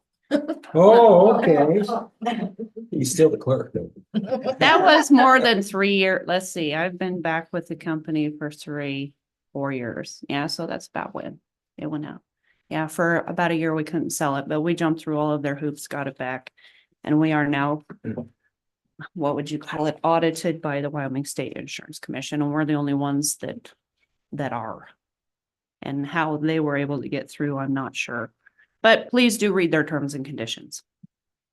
Oh, okay. He's still the clerk, though. That was more than 3 years. Let's see, I've been back with the company for 4 years. Yeah, so that's about when it went out. Yeah, for about a year, we couldn't sell it, but we jumped through all of their hoops, got it back. And we are now, what would you call it, audited by the Wyoming State Insurance Commission, and we're the only ones that are. And how they were able to get through, I'm not sure. But please do read their terms and conditions.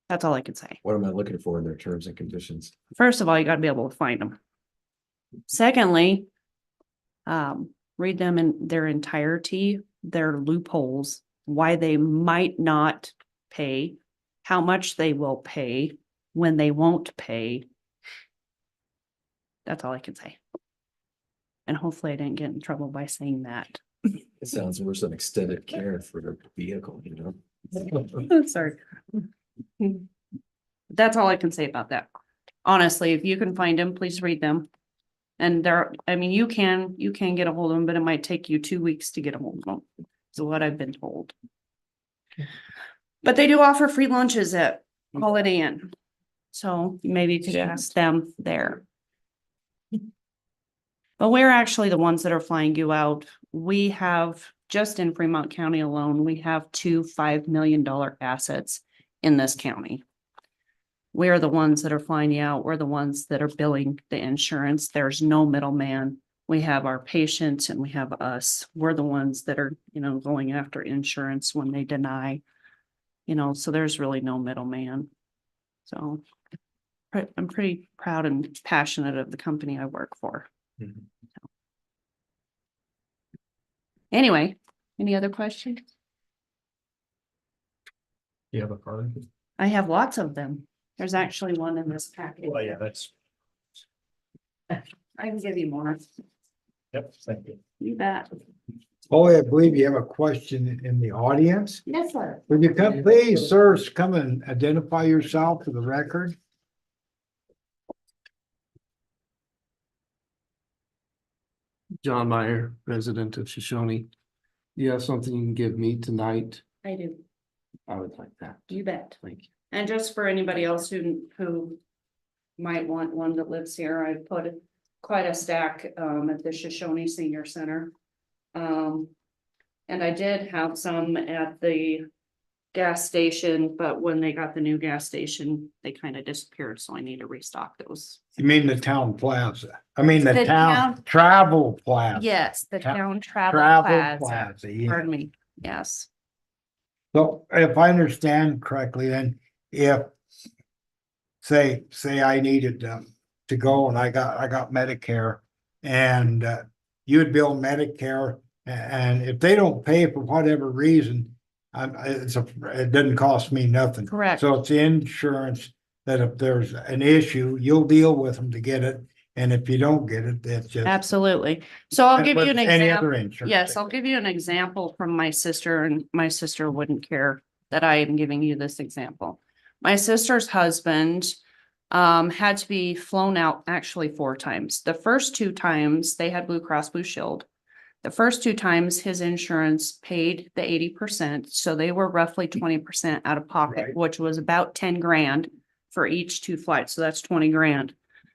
That's all I can say. What am I looking for in their terms and conditions? First of all, you gotta be able to find them. Secondly, read them in their entirety, their loopholes, why they might not pay, how much they will pay, when they won't pay. That's all I can say. And hopefully I didn't get in trouble by saying that. It sounds worse than extended care for a vehicle, you know? Sorry. That's all I can say about that. Honestly, if you can find them, please read them. And I mean, you can get a hold of them, but it might take you 2 weeks to get a hold of them. So what I've been told. But they do offer free lunches at Holiday Inn. So maybe you could ask them there. But we're actually the ones that are flying you out. We have, just in Fremont County alone, we have 2 $5 million assets in this county. We are the ones that are flying you out. We're the ones that are billing the insurance. There's no middleman. We have our patients and we have us. We're the ones that are, going after insurance when they deny, so there's really no middleman. So I'm pretty proud and passionate of the company I work for. Mhm. Anyway, any other questions? You have a card? I have lots of them. There's actually one in this package. Well, yeah, that's, I can give you more. yep, thank you. You bet. Oh, I believe you have a question in the audience. Yes, sir. Would you come, please, sir, come and identify yourself for the record? John Meyer, resident of Shoshoni. You have something you can give me tonight? I do. I would like that. You bet. Thank you. And just for anybody else who might want one that lives here, I put quite a stack at the Shoshoni Senior Center. And I did have some at the gas station, but when they got the new gas station, they kind of disappeared, so I need to restock those. You mean the town plaza? I mean, the The town town- travel plaza. Yes, the Ta- town travel Travel plaza. plaza, yeah. Pardon me, yes. So if I understand correctly, then if say I needed to go and I got Medicare and you'd bill Medicare and if they don't pay for whatever reason, it doesn't cost me nothing. Correct. So it's the insurance that if there's an issue, you'll deal with them to get it. And if you don't get it, that's just. Absolutely. So I'll give you an With any other example. insurance. Yes, I'll give you an example from my sister, and my sister wouldn't care that I am giving you this example. My sister's husband had to be flown out actually 4 times. The first 2 times they had Blue Cross Blue Shield. The first 2 times his insurance paid the 80%, so they were roughly 20% out of pocket, Right. which was about 10 grand for each 2 flights. So that's 20 grand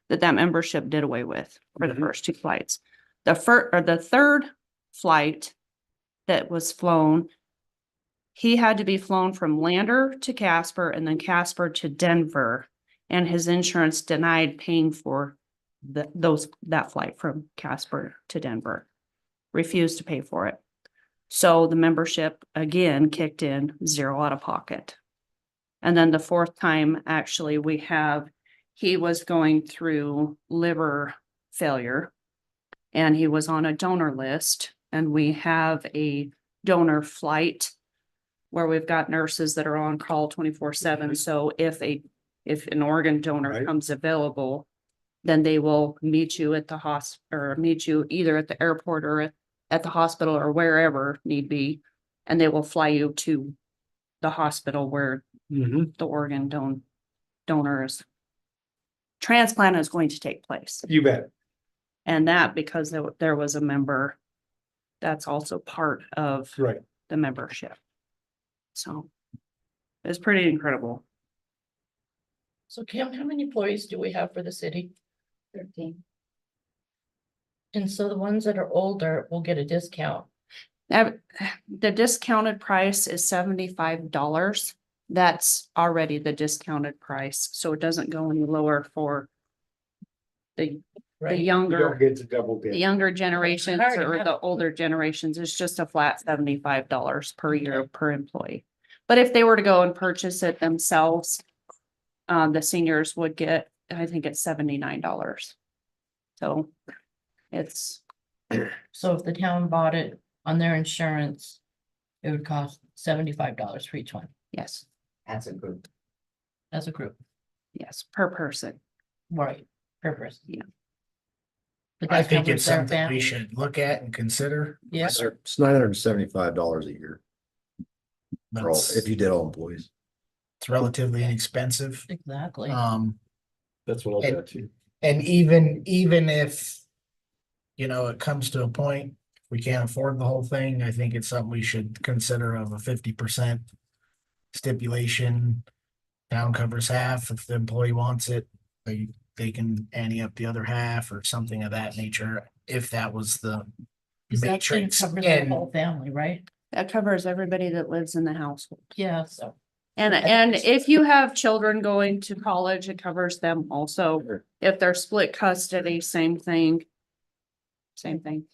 that membership did away with for the first 2 flights. The third flight that was flown, he had to be flown from Lander to Casper and then Casper to Denver, and his insurance denied paying for that flight from Casper to Denver. Refused to pay for it. So the membership again kicked in 0 out of pocket. And then the 4th time, actually, he was going through liver failure and he was on a donor list, and we have a donor flight where we've got nurses that are on call 24/7. So if an organ donor Right. comes available, then they will meet you at the or meet you either at the airport or at the hospital or wherever need be. And they will fly you to the hospital where Mhm. the organ donors transplant is going to take place. You bet. And that because there was a member that's also part of Right. the membership. So it's pretty incredible. So Kim, how many employees do we have for the city? 13. And so the ones that are older will get a discount. The discounted price is $75. That's already the discounted price, so it doesn't go any lower for the Right. You don't younger, get the double the dip. younger generations already or have the it. older generations. It's just a flat $75 per year per employee. But if they were to go and purchase it themselves, the seniors would get, I think it's $79. So it's, So if the town bought it on their insurance, it would cost $75 for each one yes, As a group. as a group, yes, per person. right? Per person. Yeah. But I that think covers it's their something we family. should look at and consider. Yeah. It's $975 a year for all, That's, if you did all employees. it's relatively inexpensive. Exactly. That's what I'll And- do too. And even if, it comes to a point, we can't afford the whole thing, I think it's something we should consider of a 50% stipulation. Town covers half. If the employee wants it, they can ante up the other half or something of that nature, if that was the 'Cause that's gonna matrix. cover their And whole family, right? That covers everybody that lives in the household. Yeah, so. And if you have children going to college, it covers them also. Sure. If they're split custody, same thing. Same thing.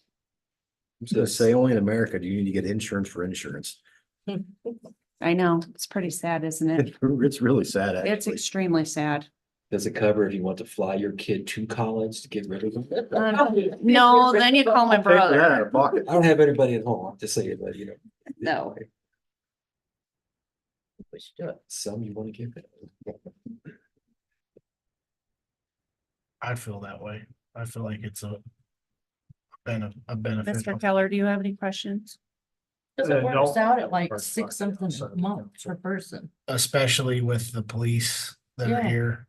I'm just gonna say, only in America do you need to get insurance for insurance. I know, it's pretty sad, isn't it? It's really sad, It's actually. extremely sad. Does it cover if you want to fly your kid to college to get rid of them? No, then you call my Pay for that out brother. of pocket. I don't have anybody at home, I'm just saying, but No. We should do it. some you want to give it. I feel that way. I feel like it's a benefit. Mr. Keller, do you have any questions? Cause it no. works out at like 6 something a month per person. Especially with the police that are Yeah. here.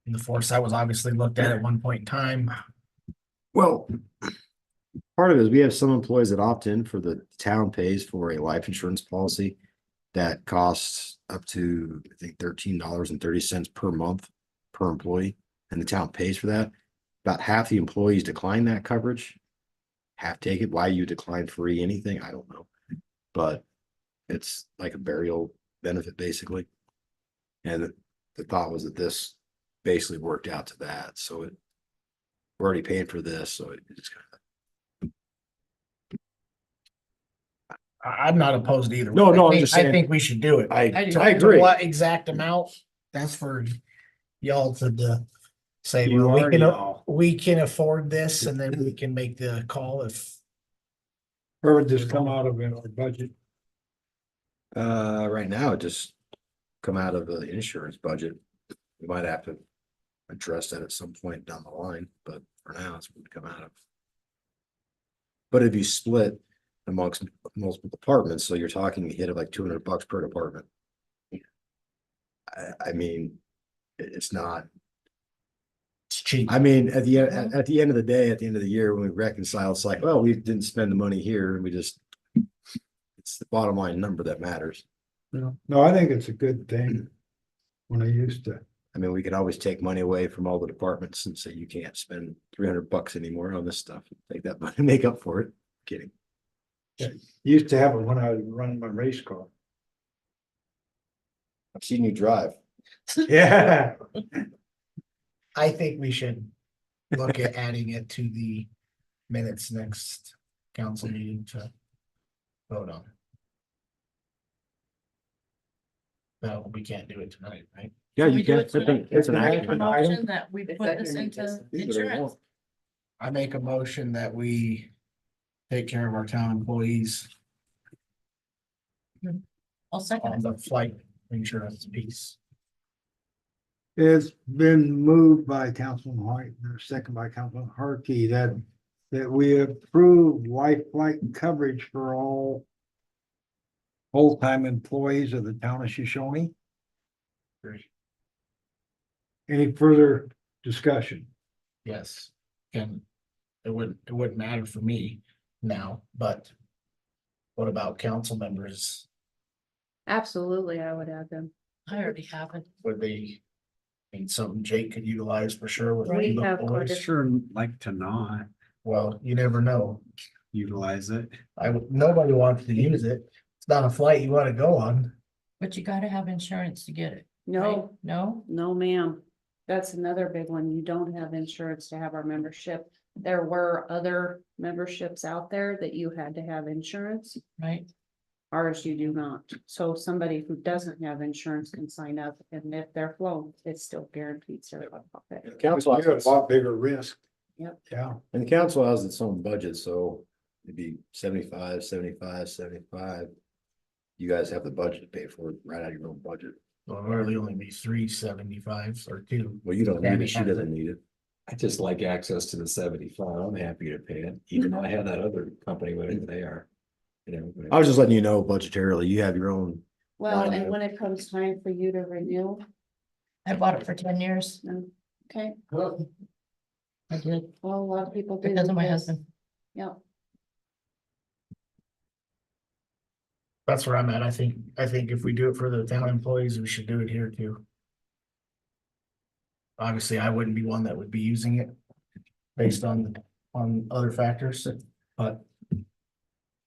And the force that was obviously looked at one point in time. Well, part of it is we have some employees that opt in for the town pays for a life insurance policy that costs up to, I think, $13.30 per month per employee, and the town pays for that. About half the employees decline that coverage. Half take it. Why you decline free anything, I don't know. But it's like a burial benefit, basically. And the thought was that this basically worked out to that, so we're already paying for this, so it just kind of. I'm not opposed either. No, no, I'm I think- just I saying- think we should do it. I do. agree. What exact amount? That's for y'all to say, You well, already know. we can afford this and then we can make the call if. Or would this come out of our budget? Right now, it just come out of the insurance budget. We might have to address that at some point down the line, but for now, it's what it come out of. But if you split amongst multiple departments, so you're talking a hit of like $200 per department. I mean, it's not, It's cheap. I mean, at the end of the day, at the end of the year, when we reconcile, it's like, well, we didn't spend the money here, and we just. It's the bottom line number that matters. No, I think it's a good thing. When I used to, I mean, we could always take money away from all the departments and say you can't spend $300 anymore on this stuff. Take that money, make up for it. Kidding. used to have it when I was running my race car. I've seen you drive. Yeah. I think we should look at adding it to the minutes next council meeting to vote on. No, we can't do it tonight, right? Yeah, Can we you do can. it tonight? It's an Make a action. motion that we It's put not this gonna make into this- insurance. I make a motion that we take care of our town employees I'll second on it. the flight insurance piece. It's been moved by Councilman White, or second by Councilman Harkey, that we approve life flight coverage for all full-time employees of the town of Shoshone. Great. Any further discussion? Yes, and it wouldn't matter for me now, but what about council members? Absolutely, I would add them. I already have it. Would they? I mean, something Jake could utilize for sure with We the have quite boys. a- Sure, like to not Well, you never know. utilize it. Nobody wants to use it. It's not a flight you want to go on. But you gotta have insurance to get it. right? No, No? no, ma'am. That's another big one. You don't have insurance to have our membership. There were other memberships out there that you had to have insurance. Right? Ours, you do not. So somebody who doesn't have insurance can sign up, and if they're flown, it's still guaranteed their pocket. Council You have has, a lot bigger risk. Yep. Yeah. and the council has its own budget, so it'd be 75, 75, 75. You guys have the budget to pay for it right out of your own budget. Well, it'll really only be 375s or two. Well, you don't need Tammy it, she has doesn't need it. I just like access to the 75. I'm happy to pay it, even though I have that other company, whatever they are. You know. I was just letting you know budgetarily, you have your own. Well, Line and item. when it comes time for you to renew, I bought it for 10 years. okay, I did, well, a lot of people do. because of my because- husband. Yep. That's where I'm at. I think if we do it for the town employees, we should do it here too. Obviously, I wouldn't be one that would be using it based on other factors, but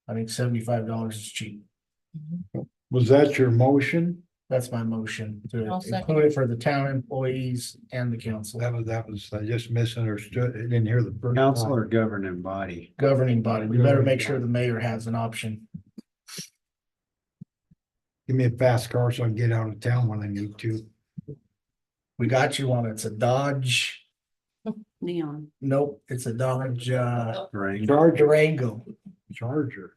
I think $75 is cheap. Was that your motion? That's my motion to I'll second. include it for the town employees and the council. That was, I just misunderstood. I didn't hear the first. Council part. or governing body. Governing body, we better make sure the mayor has an option. Give me a fast car so I can get out of town when I need to. We got you one. It's a Dodge. Neon. Nope, it's a Dodge Right. Durango. Charger.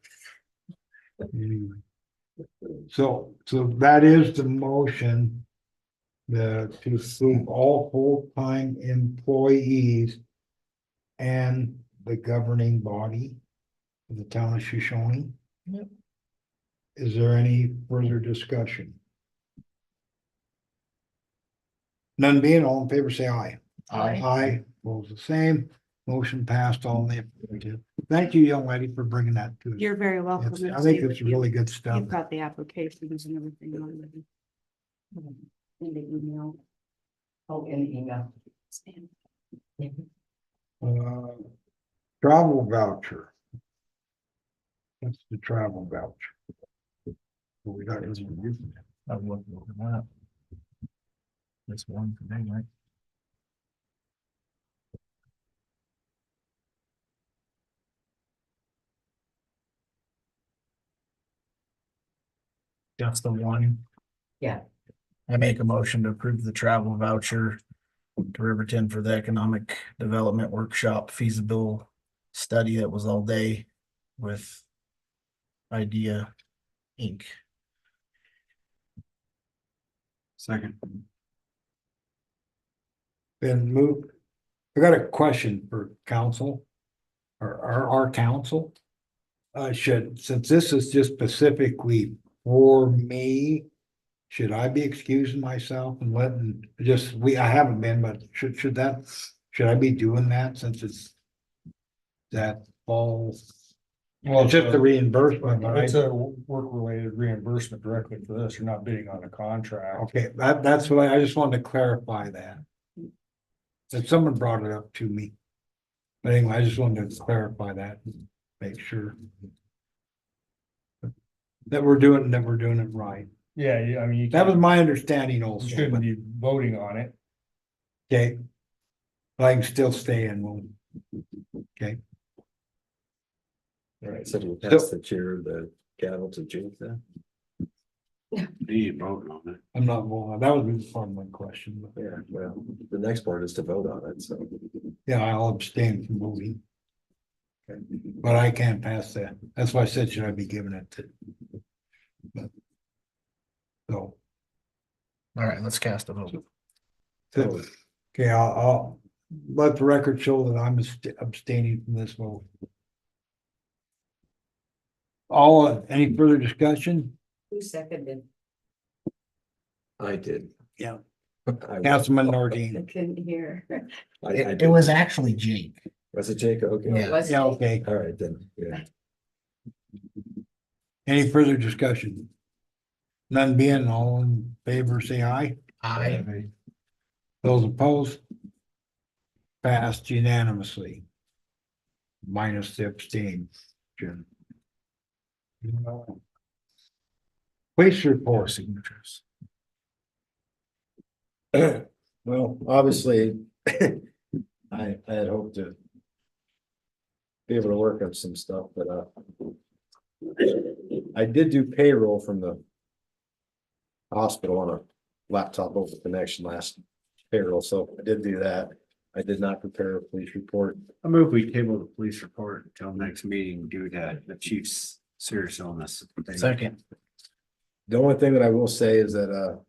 Anyway. So that is the motion. To assume all full-time employees. And the governing body. Of the town of Shoshone. Yep. Is there any further discussion? None being, all in favor, say aye. Aye. Aye, was the same, motion passed all in the affirmative. Thank you, young lady, for bringing that to us. You're very welcome. It's- and I think stay it's with you. really good stuff. You've got the applications and everything on in the email. Oh, in the email. Travel voucher. That's the travel voucher. We got this one. I'm looking over that. This one today, right? That's the one. Yeah. I make a motion to approve the travel voucher to Riverton for the economic development workshop feasible study that was all day with Idea Inc. Second. Been moved. I got a question for council. Or our council. Since this is just specifically for me. Should I be excusing myself and letting, I haven't been, but should I be doing that since it's. That falls. Well, It's just the reimbursement, but it's a work-related reimbursement directly for this. You're not bidding on a contract. okay, that's why I just wanted to clarify that. That someone brought it up to me. But anyway, I just wanted to clarify that, and make sure. That we're doing it right. Yeah, I mean, you That was can't- my understanding you also, shouldn't but, be voting on it. okay. But I can still stay in one. Okay, All right, so do we pass the chair, the gavel to Jake then? You vote on it. I'm not, well, that was part of my question, but Yeah, well, the next part is to vote on it, so. yeah, I'll abstain from voting. Okay, but I can't pass that. That's why I said, should I be giving it to? But- So, All right, let's cast a vote. okay, I'll let the record show that I'm abstaining from this vote. Any further discussion? Who seconded? I did. Yeah. I- Councilman I Nordine. couldn't hear. I It did. was actually Jake. Was it Jake? Okay. Yeah. Was Yeah, it? okay. All right, then, yeah. Any further discussion? None being, all in favor, say aye. I, Those opposed? Passed unanimously. Minus the abstain. Police four report. signatures. Well, obviously, I had hoped to be able to work on some stuff, but I did do payroll from the hospital on a laptop over connection last payroll, so I did do that. I did not prepare a police report. I move we table the police report until next meeting due to the chief's serious illness. Second. The only thing that I will say is that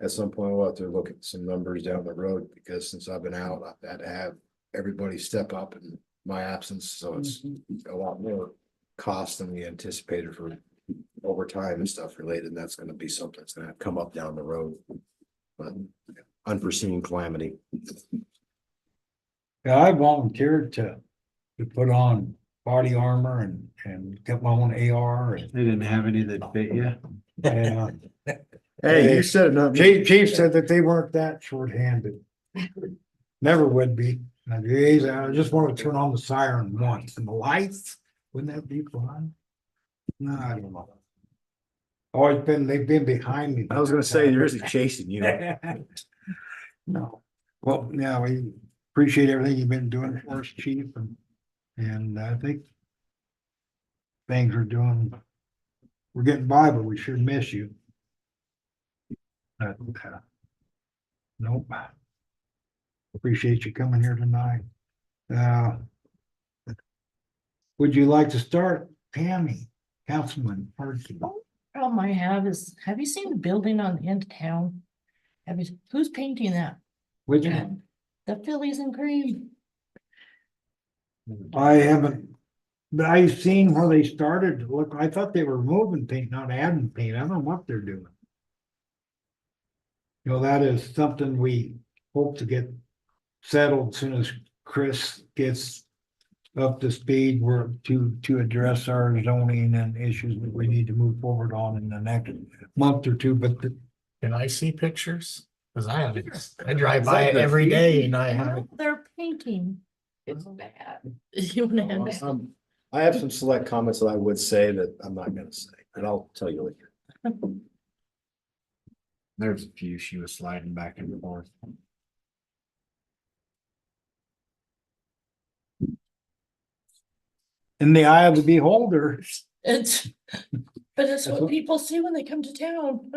at some point we'll have to look at some numbers down the road, because since I've been out, I've had to have everybody step up in my absence, so it's a lot more cost than we anticipated for overtime and stuff related, and that's gonna be something that's gonna come up down the road. But unforeseen calamity. Yeah, I volunteered to put on body armor and get my own AR and. They didn't have any that fit you. And Hey, you said it, not me. Chief said that they weren't that short-handed. Never would be. Geez, I just want to turn on the siren once and the lights, wouldn't that be fun? No, I don't know. They've been behind me. I was gonna say, yours is chasing you. No, well, yeah, we appreciate everything you've been doing for us, chief, and I think. Things are we're getting by, but we sure miss you. Nope. Appreciate you coming here tonight. Would you like to start, Tammy, Councilman Hardy? Problem I have is, have you seen the building on the end of town? Who's painting that? Which one? The Phillies and cream. I haven't, but I've seen where they started to look, I thought they were moving paint, not adding paint. I don't know what they're doing. You know, that is something we hope to get settled as soon as Chris gets up to speed. We're to address our zoning and issues that we need to move forward on in the next month or two, but Can I see pictures? Cause I haven't, I drive by it every day and I haven't. They're painting. It's bad. You know, I have some select comments that I would say that I'm not gonna say, and I'll tell you later. There's a few, she was sliding back and forth. in the eye of the beholder, It's, but it's what people see when they come to town.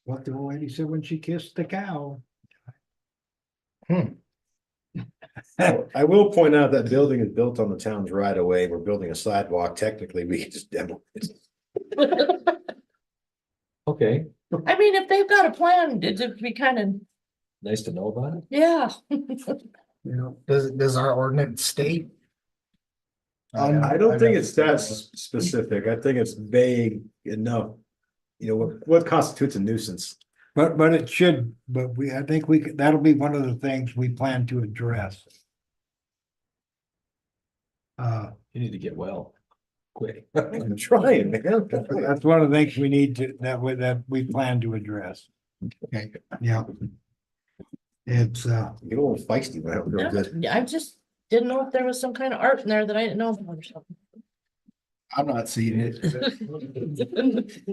what the old lady said when she kissed the cow. I will point out that building is built on the town's right of way. We're building a sidewalk. Technically, we can just demo it. Okay, I mean, if they've got a plan, it'd be kind of, Nice to know about it. yeah. You know, does our ordinance state? I don't think it's that specific. I think it's vague enough. You know, what constitutes a nuisance? But it should, but I think that'll be one of the things we plan to address. You need to get well, quick. I'm trying, man. That's one of the things we need to, that we plan to address. Okay. Yeah. It's, Get a little feisty, but real good. I just didn't know if there was some kind of art in there that I didn't know about or something. I'm not seeing it.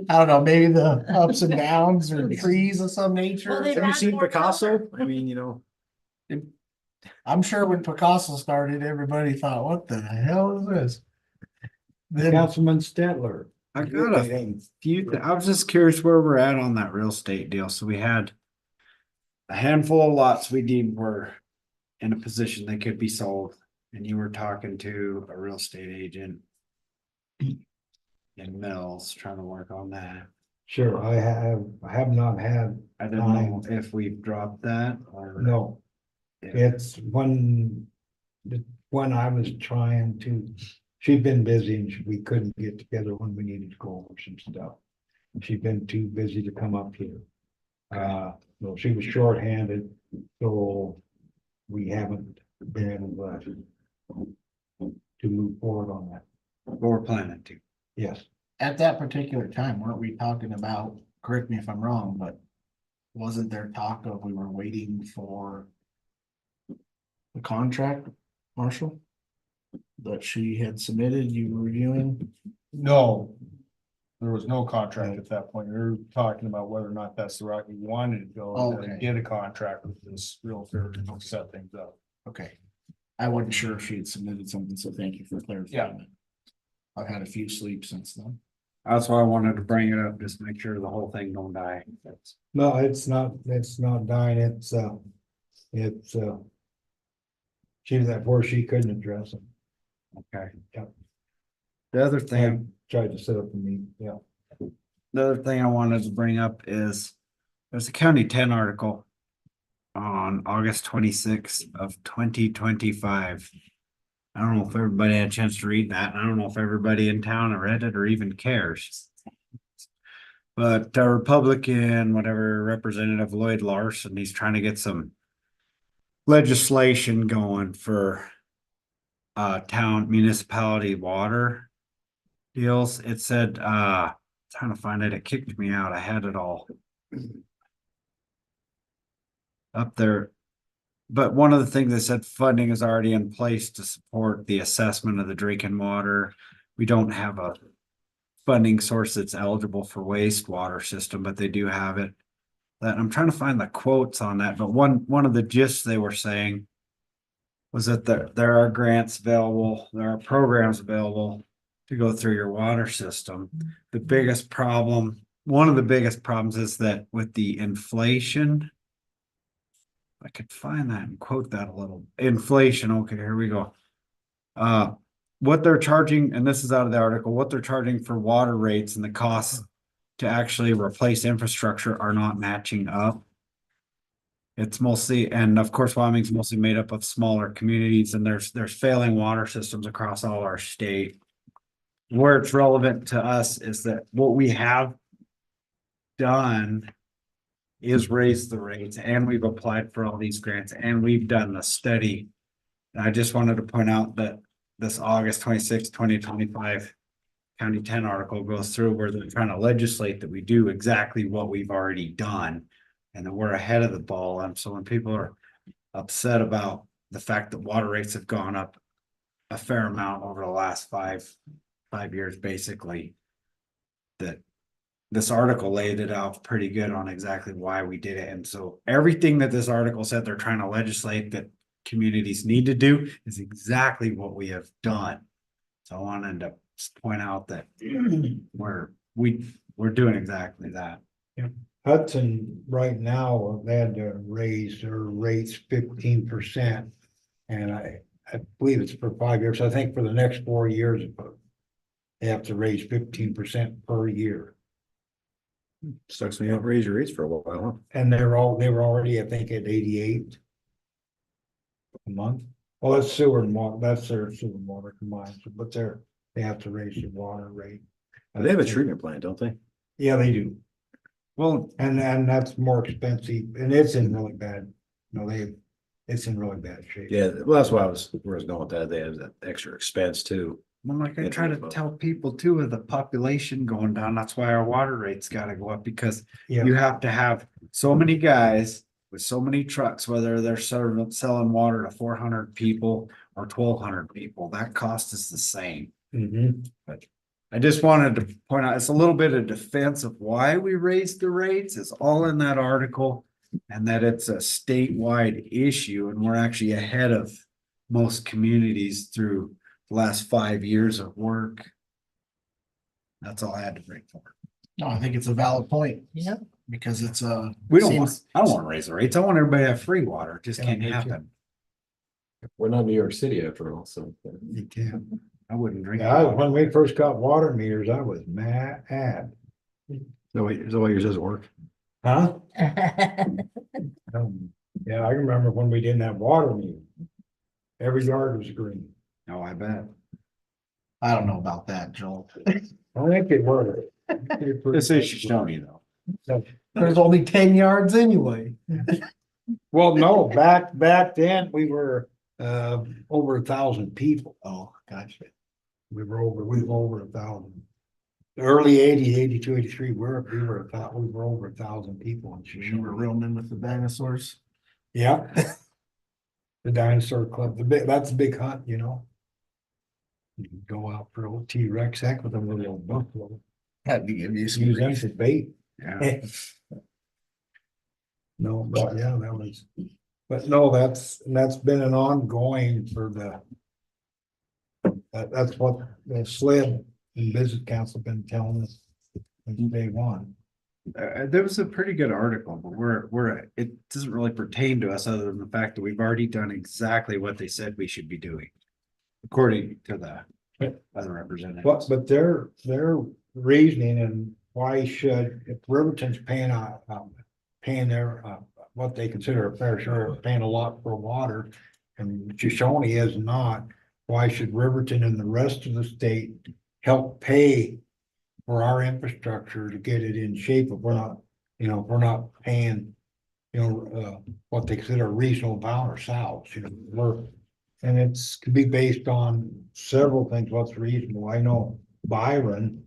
I don't know, maybe the ups and downs or trees of some Well, nature. they- Have you seen Picasso? I mean, you know. I'm sure when Picasso started, everybody thought, what the hell is this? Then Councilman Stetler. I got a few, I was just curious where we're at on that real estate deal. So we had a handful of lots we deemed were in a position they could be sold. And you were talking to a real estate agent in Mills, trying to work on that. Sure, I have not had, I don't know if we've dropped that or. no, if- it's the one I was trying to, she'd been busy and we couldn't get together when we needed to go over some stuff. She'd been too busy to come up here. No, she was shorthanded, so we haven't been able to move forward on that. We're planning to. Yes, at that particular time, weren't we talking about, correct me if I'm wrong, but wasn't there talk of we were waiting for the contract, Marshall? That she had submitted, you were reviewing? No. There was no contract at that point. We were talking about whether or not that's the route we wanted to go and then Okay. get a contract with this realtor to set things up. Okay. I wasn't sure if she had submitted something, so thank you for clarifying that. I've had a few sleeps since then. That's why I wanted to bring it up, just make sure the whole thing don't die. no, it's not dying, it's she was at where she couldn't address it. Okay. Yep. The other I thing, tried to set up a meeting, yeah. the other thing I wanted to bring up is there's a County 10 article on August 26th of 2025. I don't know if everybody had a chance to read that. I don't know if everybody in town read it or even cares. But Republican, whatever, Representative Lloyd Larson, he's trying to get some legislation going for town municipality water deals. It said, trying to find it, it kicked me out. I had it all up there. But one of the things that said funding is already in place to support the assessment of the drinking water. We don't have a funding source that's eligible for wastewater system, but they do have it. That I'm trying to find the quotes on that, but one of the gists they were saying was that there are grants available, there are programs available to go through your water system. The biggest problem, one of the biggest problems is that with the inflation, I could find that and quote that a little. Inflation, okay, here we go. What they're charging, and this is out of the article, what they're charging for water rates and the costs to actually replace infrastructure are not matching up. It's mostly, and of course, Wyoming's mostly made up of smaller communities, and there's failing water systems across all our state. Where it's relevant to us is that what we have done is raise the rates, and we've applied for all these grants, and we've done the study. And I just wanted to point out that this August 26, 2025 County 10 article goes through where they're trying to legislate that we do exactly what we've already done, and that we're ahead of the ball. And so when people are upset about the fact that water rates have gone up a fair amount over the last five years, basically, that this article laid it out pretty good on exactly why we did it. And so everything that this article said they're trying to legislate that communities need to do is exactly what we have done. So I wanted to point out that we're doing exactly that. Hudson, right now, they had to raise their rates 15%. And I believe it's for 5 years. I think for the next 4 years, they have to raise 15% per year. Sucks when you don't raise your rates for a while, huh? And they were already, I think, at 88 a month. Well, that's sewer and water, that's their sewer and water combined, but they have to raise the water rate. They have a treatment plant, don't they? Yeah, they do. Well, And that's more expensive and it's in really bad, it's in really bad shape. Yeah, well, that's why where I was going with that. They have that extra expense too. well, like I Yeah, try to well. tell people too, with the population going down, that's why our water rates gotta go up, because Yeah, you have to have so many guys with so many trucks, whether they're selling water to 400 people or 1,200 people, that cost is the same. mhm. I just wanted to point out, it's a little bit of defense of why we raised the rates. It's all in that article. And that it's a statewide issue, and we're actually ahead of most communities through the last 5 years of work. That's all I had to bring forward. No, I think it's a valid point. Yeah. Because it's We don't want, I don't want to raise the rates. I want everybody to have free water. It just Yeah, can't me too. happen. We're not New York City after all, so. You can. I wouldn't drink. Yeah, water. when we first got water meters, I was mad. So wait, is that why yours doesn't work? Huh? Yeah, I remember when we didn't have water meter. Every yard was green. Oh, I bet. I don't know about that, Joel. I think it worked. This is Shoshoni though. There's only 10 yards anyway. Well, no, back then, we were over 1,000 people. Oh, gotcha. We were over 1,000. Early 80s, 82, 83, we were over 1,000 people in You were Shoshone. reeling in with the dinosaurs. Yeah. The dinosaur club, that's a big hunt, You can go out for old T-Rex, heck with them little old buffalo, Had to give you some use them grief. for bait. Yeah. No, but yeah, but no, that's been an ongoing for that's what the SLID and Business Council been telling us since day one. There was a pretty good article, but it doesn't really pertain to us other than the fact that we've already done exactly what they said we should be doing. According to the other representatives. But their reasoning and why should, if Riverton's paying their, what they consider a fair share, paying a lot for water, and Shoshone is not, why should Riverton and the rest of the state help pay for our infrastructure to get it in shape if we're not, if we're not paying, what they consider a reasonable amount ourselves, and it's could be based on several things, what's reasonable. I know Byron,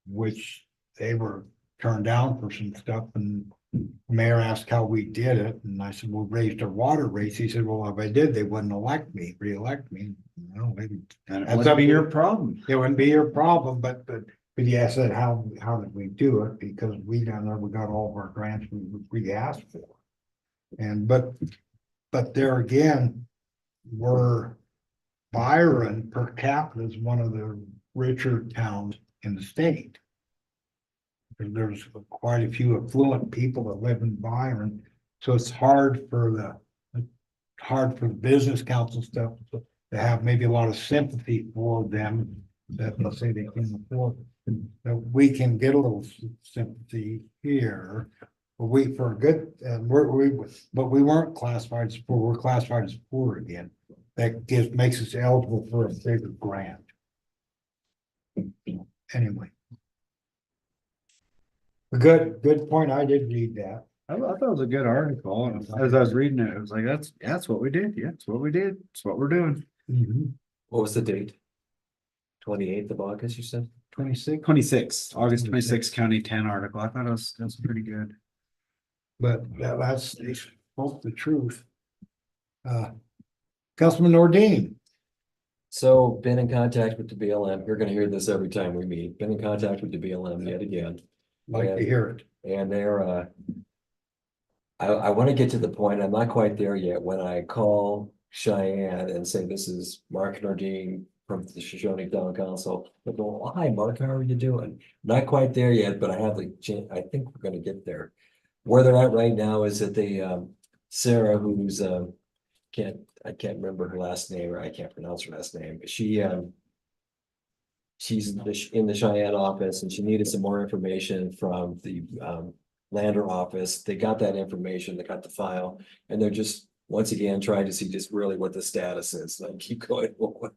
which they were turned down for some stuff, and the mayor asked how we did it, and I said, well, raised our water rates. He said, well, if I did, they wouldn't re-elect me. Well, maybe And it that's wouldn't be up- your problem. it wouldn't be your problem, but yeah, I said, how did we do it? Because we got all of our grants we asked for. And, but there again, Byron per capita is one of the richer towns in the state. There's quite a few affluent people that live in Byron, so it's hard for the business council stuff to have maybe a lot of sympathy for them, that let's say they can afford. That we can get a little sympathy here, but we weren't classified as poor, we're classified as poor again. That makes us eligible for a bigger grant. Anyway. A good point. I did read that. I thought it was a good article. And as I was reading it, it was like, that's what we did. Yeah, that's what we did. It's what we're doing. What was the date? 28th of August, you said? 26, 26, August 26, County 10 article. I thought that's pretty good. but they spoke the truth. Councilman Nordine. So been in contact with the BLM. You're gonna hear this every time we meet. Been in contact with the BLM yet again. Like to hear it. And they're, I want to get to the point, I'm not quite there yet, when I call Cheyenne and say, this is Mark Nordine from the Shoshone Town Council. They go, oh, hi, Mark, how are you doing? Not quite there yet, but I have the chance, I think we're gonna get there. Where they're at right now is that they, Sarah, who's, I can't remember her last name, or I can't pronounce her last name, but she, she's in the Cheyenne office and she needed some more information from the Lander office. They got that information, they got the file, and they're just, once again, trying to see just really what the status is. Like, keep going, well, what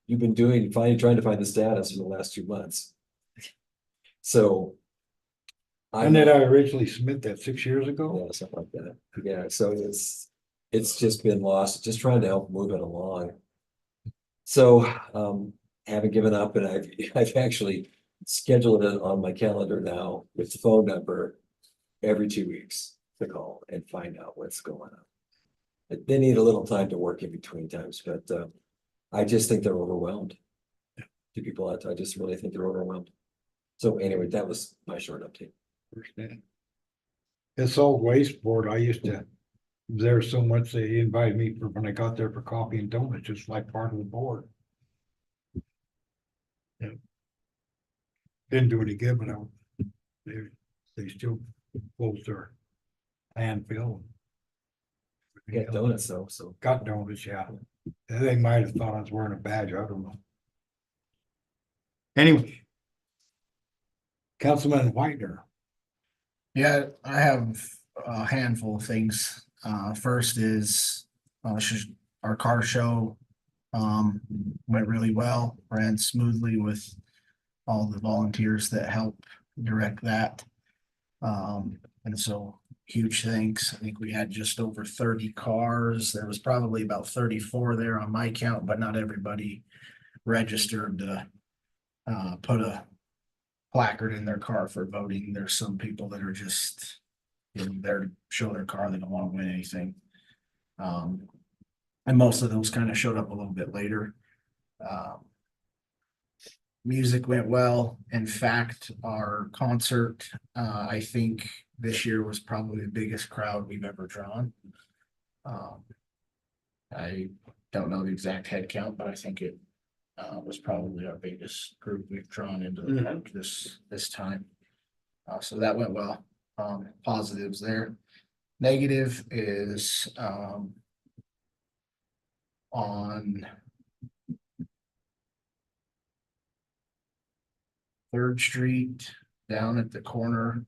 you've been doing, trying to find the status for the last 2 months. So. And did I originally submit that 6 years ago? Yeah, something like that. Yeah, so it's just been lost, just trying to help move it along. So, haven't given up, and I've actually scheduled it on my calendar now with the phone number every 2 weeks to call and find out what's going on. They need a little time to work in between times, but I just think they're overwhelmed. To people, I just really think they're overwhelmed. So anyway, that was my short update. This old waste board, I used to, there so much they invited me for when I got there for coffee and donuts, just like part of the board. Yeah. Didn't do any good, but they still closed their landfill. Got donuts though, so. Got donuts, yeah. They might have thought I was wearing a badge, I don't know. Anyway. Councilman Whitener. Yeah, I have a handful of things. First is, our car show, went really well, ran smoothly with all the volunteers that helped direct that. And so huge thanks. I think we had just over 30 cars. There was probably about 34 there on my count, but not everybody registered to put a placard in their car for voting. There's some people that are just, you know, there to show their car. They don't want to win anything. And most of those kind of showed up a little bit later. Music went well. In fact, our concert, I think this year was probably the biggest crowd we've ever drawn. I don't know the exact head count, but I think it was probably our biggest group we've drawn into the park this time. So that went well. Positives there. Negative is on 3rd Street down at the corner,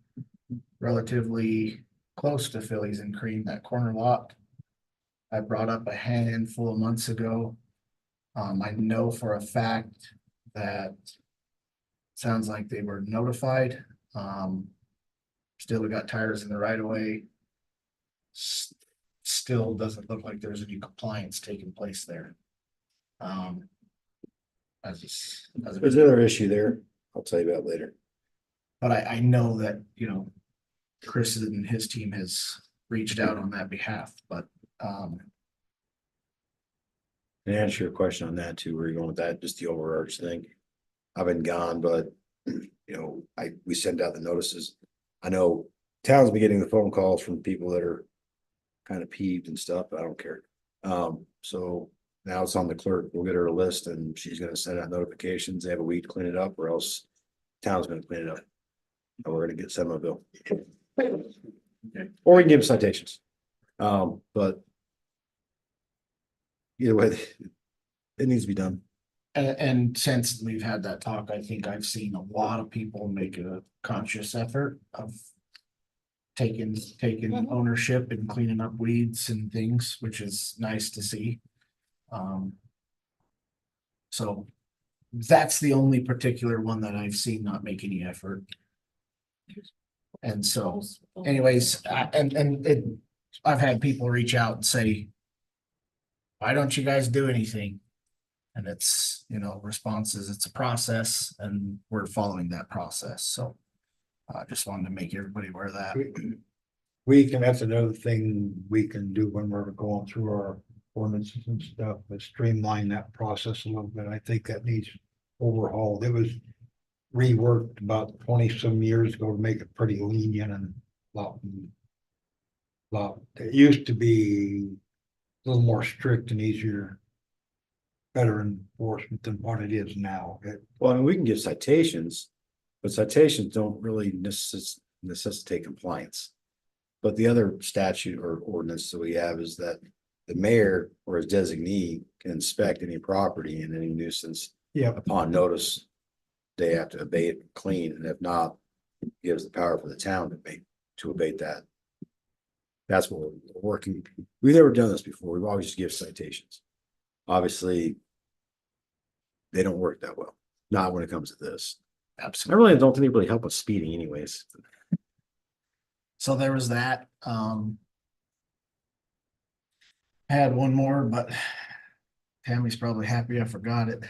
relatively close to Phillies and Cream, that corner lot. I brought up a handful of months ago. I know for a fact that sounds like they were notified. Still we got tires in the right of way. Still doesn't look like there's any compliance taking place there. There's another issue there. I'll tell you about later. But I know that, you know, Chris and his team has reached out on that behalf, but And answer your question on that too, where you're going with that, just the overarch thing. I've been gone, but you know, we send out the notices. I know towns be getting the phone calls from people that are kind of peeved and stuff, but I don't care. So now it's on the clerk. We'll get her a list and she's gonna send out notifications. They have a week to clean it up, or else town's gonna clean it up. And we're gonna get some of it. Or we can give them citations. But either way, it needs to be done. and since we've had that talk, I think I've seen a lot of people make a conscious effort of taking ownership and cleaning up weeds and things, which is nice to see. So that's the only particular one that I've seen not make any effort. And so anyways, I've had people reach out and say, why don't you guys do anything? And it's, you know, responses, it's a process and we're following that process. So I just wanted to make everybody aware of that. That's another thing we can do when we're going through our ordinances and stuff, but streamline that process a little bit. I think that needs overhauled. It was reworked about 20 some years ago to make it pretty lenient and lot. It used to be a little more strict and easier, better enforcement than what it is now. Well, I mean, we can give citations, but citations don't really necessitate compliance. But the other statute or ordinance that we have is that the mayor or his designee can inspect any property and any nuisance Yeah. upon notice they have to abate, clean, and if not, gives the power for the town to abate that. That's what we're working. We've never done this before. We've always just give citations. Obviously, they don't work that well. Not when it comes to this. I Absolutely. really don't think they really help with speeding anyways. So there was that, I had one more, but Tammy's probably happy I forgot it.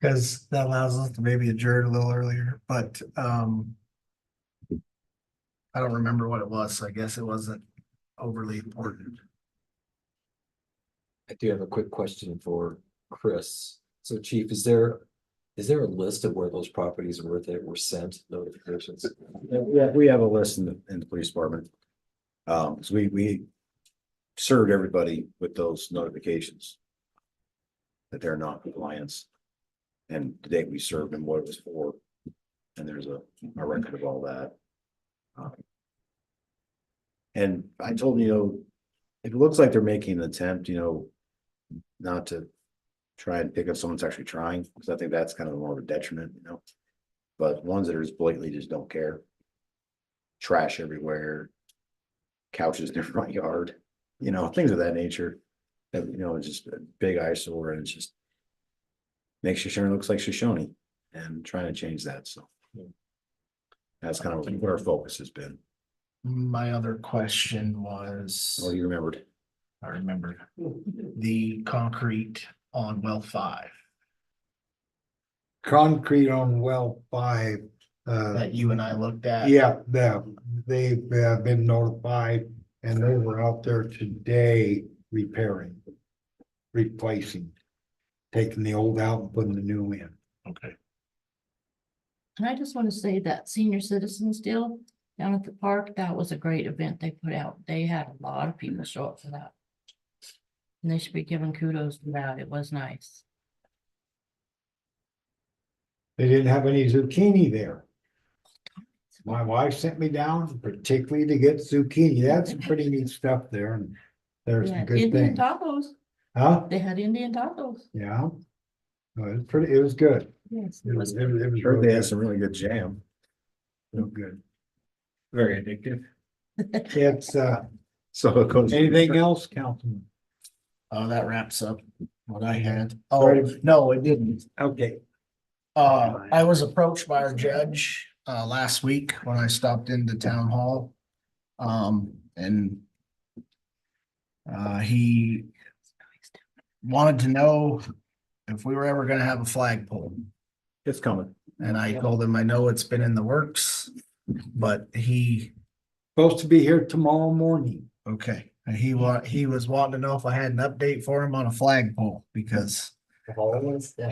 Cause that allows us to maybe adjourn a little earlier, but, I don't remember what it was, so I guess it wasn't overly important. I do have a quick question for Chris. So Chief, is there a list of where those properties were sent notifications? Yeah, we have a list in the police department. So we served everybody with those notifications. That they're not compliance. And the date we served them, what it was for. And there's a record of all that. And I told them, it looks like they're making an attempt, not to try and pick up someone that's actually trying, because I think that's kind of more of a detriment, But ones that are just blatantly just don't care. Trash everywhere. Couches in their front yard, things of that nature. That, it's just a big eyesore, and it's just makes Shoshone looks like Shoshone, and trying to change that, so. That's kind of what our focus has been. My other question was, Oh, you remembered. I remembered, the concrete on well 5 Concrete on well 5. that you and I looked at. Yeah, they've been notified and they were out there today repairing, replacing, taking the old out and putting the new in. Okay. And I just want to say that senior citizens deal down at the park, that was a great event they put out. They had a lot of people show up for that. And they should be given kudos for that. It was nice. They didn't have any zucchini there. My wife sent me down particularly to get zucchini. That's some pretty neat stuff there, and there's They some had good Indian things. tacos. Huh? They had Indian tacos. Yeah. No, it was good. Yes, It was Sure, real they had good. some really good jam. Real good. Very addictive. It's, So it goes. anything else, Councilman? Oh, that wraps up what I had. Sorry. Oh, no, it didn't. Okay. I was approached by our judge, last week when I stopped into town hall. And he wanted to know if we were ever gonna have a flagpole. It's coming. And I told him, I know it's been in the works, but Supposed to be here tomorrow morning. okay. And he was wanting to know if I had an update for him on a flagpole, because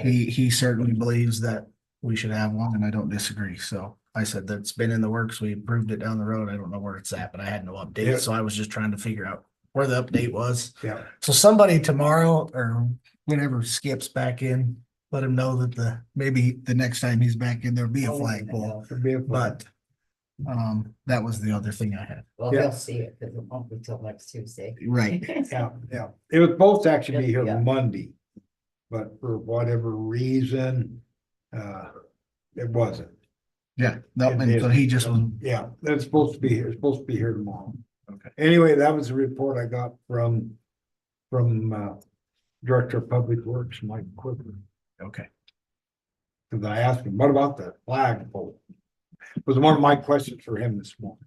he certainly believes that we should have one, and I don't disagree. So I said, that's been in the works. We approved it down the road. I don't know where it's at, but I had no update. Yeah. So I was just trying to figure out where the update was. Yeah. So somebody tomorrow or whenever Skip's back in, let him know that maybe the next time he's back in, there'll be a flagpole. Should be a flag. But that was the other thing I had. Well, Yeah. he'll see it because it won't be till next Tuesday. Right. Yeah. It was supposed to actually be Yeah. here Monday, but for whatever reason, it wasn't. Yeah. No, It and so is. he just was, Yeah, it's supposed to be here. It's supposed to be here tomorrow. Okay. Anyway, that was the report I got from Director of Public Works, Mike Quigley. okay. Cause I asked him, what about the flagpole? It was one of my questions for him this morning.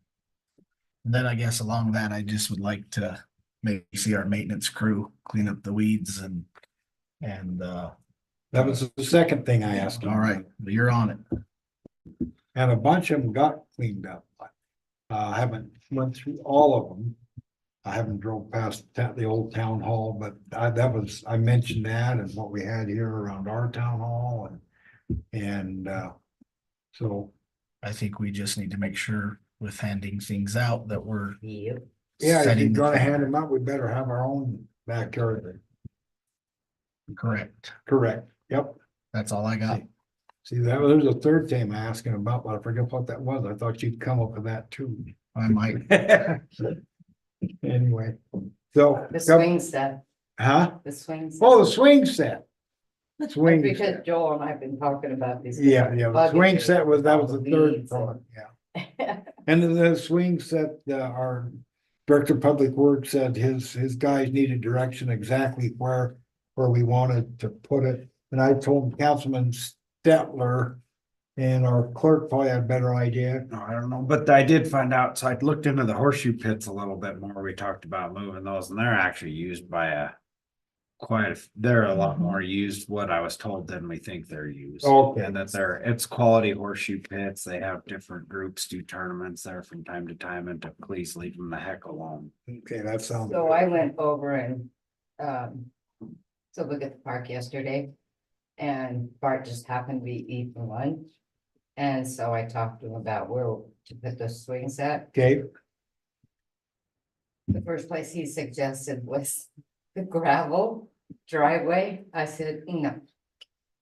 And then I guess along that, I just would like to maybe see our maintenance crew clean up the weeds and That was the second thing I asked him. all right, you're on it. And a bunch of them got cleaned up. I haven't went through all of them. I haven't drove past the old town hall, but I mentioned that and what we had here around our town hall and so. I think we just need to make sure with handing things out that we're Yep. Yeah, if setting you're the gonna hand tone. them out, we better have our own backyard. Correct. Correct, yep. That's all I got. See, there was a third thing I asked him about, but I forget what that was. I thought you'd come up with that too. I might. Anyway, so. The swing set, Huh? the swing. set. Oh, the swing set. swing Because set. Joel and I have been talking about these. Yeah, the swing buggages set was, that was the and third weeds from it, yeah. and- And the swing set, our Director of Public Works said his guys needed direction exactly where we wanted to put it. And I told Councilman Stetler and our clerk probably had a better idea. No, I don't know, but I did find out, so I looked into the horseshoe pits a little bit more. We talked about moving those and they're actually used by they're a lot more used, what I was told, than we think they're used. Okay. And that it's quality horseshoe pits. They have different groups do tournaments there from time to time, and to please leave them the heck alone. Okay, that sounds. So I went over and, to look at the park yesterday. And Bart just happened to be eating lunch. And so I talked to him about where to put the swing set. Okay, The first place he suggested was the gravel driveway. I said, no.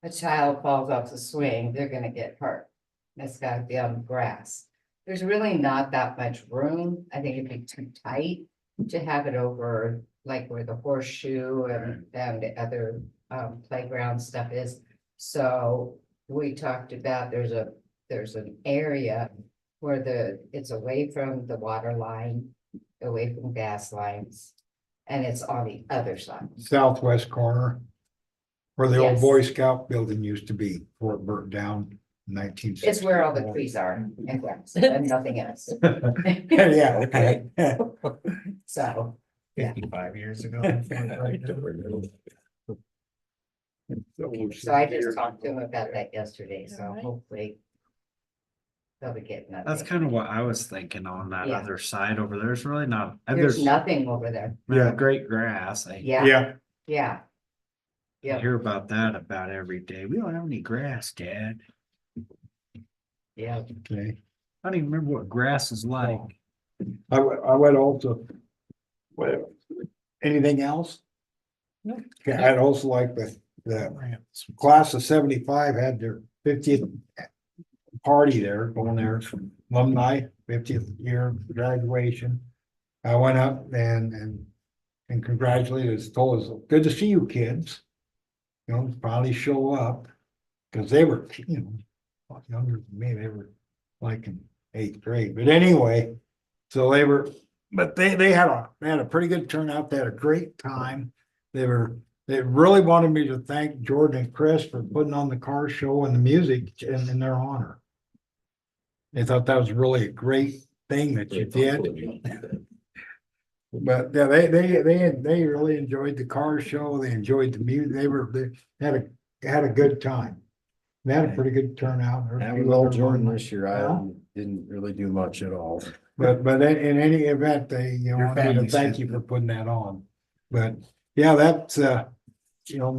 A child falls off the swing, they're gonna get hurt. It's gotta be on the grass. There's really not that much room. I think it'd be too tight to have it over like where the horseshoe and the other playground stuff is. So we talked about, there's an area where it's away from the water line, away from gas lines. And it's on the other side. southwest corner. Where the old Yes. Boy Scout building used to be before it burnt down in 1960. It's where all the trees are and grass and nothing else. Yeah, okay. So, yeah. 55 years ago. So I just talked to him about that yesterday, so hopefully. They'll be getting that. That's kind of what I was thinking on that Yeah. other side over there. There's really not, and There's there's nothing over there. great grass. Yeah, Yeah, yeah. I Yeah, hear about that about every day. We don't have any grass, Dad. yeah. okay. I don't even remember what grass is like. I went also. Well, anything else? No. Okay, I'd also like the class of 75 had their 50th party there, going there, alumni, 50th year graduation. I went up and congratulated us, told us, good to see you kids. You know, finally show up, because they were, you know, a lot younger than me, they were like in 8th grade, but anyway. So they had a pretty good turnout, they had a great time. They really wanted me to thank Jordan and Chris for putting on the car show and the music in their honor. They thought that was really a great thing that you did. But yeah, they really enjoyed the car show. They enjoyed the music. They had a good time. They had a pretty good turnout. There were a That few was all other Jordan ones. this year. Huh? I didn't really do much at all. But in any event, they, you know, Your wanted to family thank said you for putting that on. But yeah, that's you know,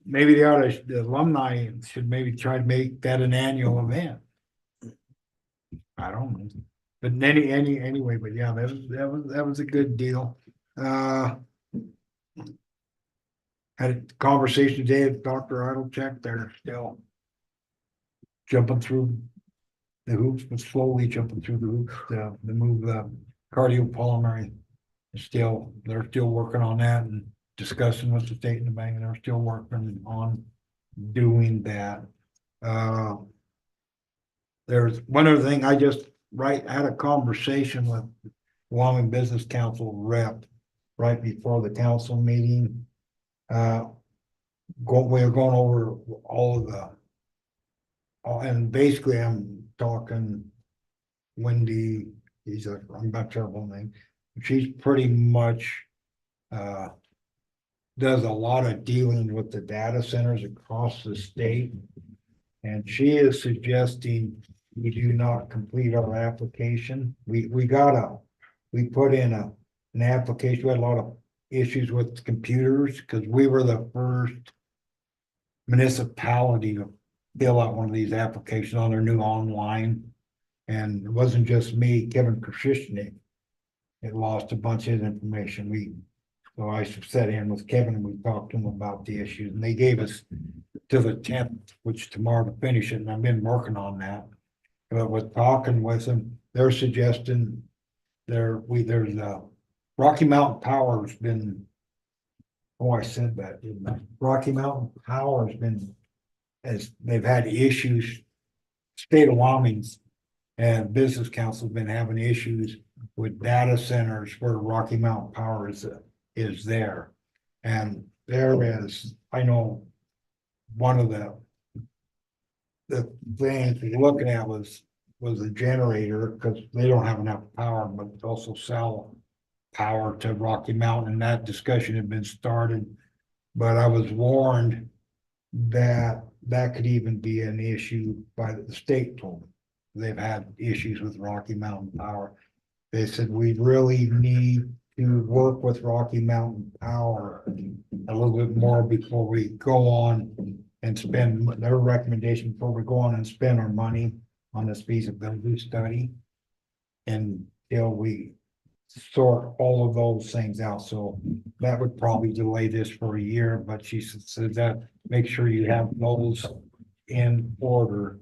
maybe the alumni should maybe try to make that an annual event. I don't know. But anyway, but yeah, that was a good deal. Had a conversation today with Dr. Idlecheck. They're still jumping through the hoops, but slowly jumping through the hoops to move the cardiopulmonary. They're still working on that and discussing with the state and the bank, and they're still working on doing that. There's one other thing, I just had a conversation with Wyoming Business Council rep right before the council meeting. We were going over all of and basically I'm talking Wendy, I'm not sure her name. She's pretty much does a lot of dealing with the data centers across the state. And she is suggesting we do not complete our application. We put in an application. We had a lot of issues with computers because we were the first municipality to fill out one of these applications on their new online. And it wasn't just me, Kevin Krishishnik. It lost a bunch of his information. So I sat in with Kevin and we talked to him about the issues, and they gave us to the 10th, which tomorrow to finish it, and I've been working on that. But with talking with them, they're suggesting there's Rocky Mountain Power's been oh, I said that, didn't I? Rocky Mountain Power has been, as they've had issues. State of Wyoming's and Business Council have been having issues with data centers where Rocky Mountain Power is there. And there is, I know, one of the things we're looking at was a generator, because they don't have enough power, but also sell power to Rocky Mountain, and that discussion had been started. But I was warned that that could even be an issue by the state told me. They've had issues with Rocky Mountain Power. They said we really need to work with Rocky Mountain Power a little bit more before we go on and spend their recommendation before we go on and spend our money on this feasibility study. Until we sort all of those things out. So that would probably delay this for a year, but she said that make sure you have those in order.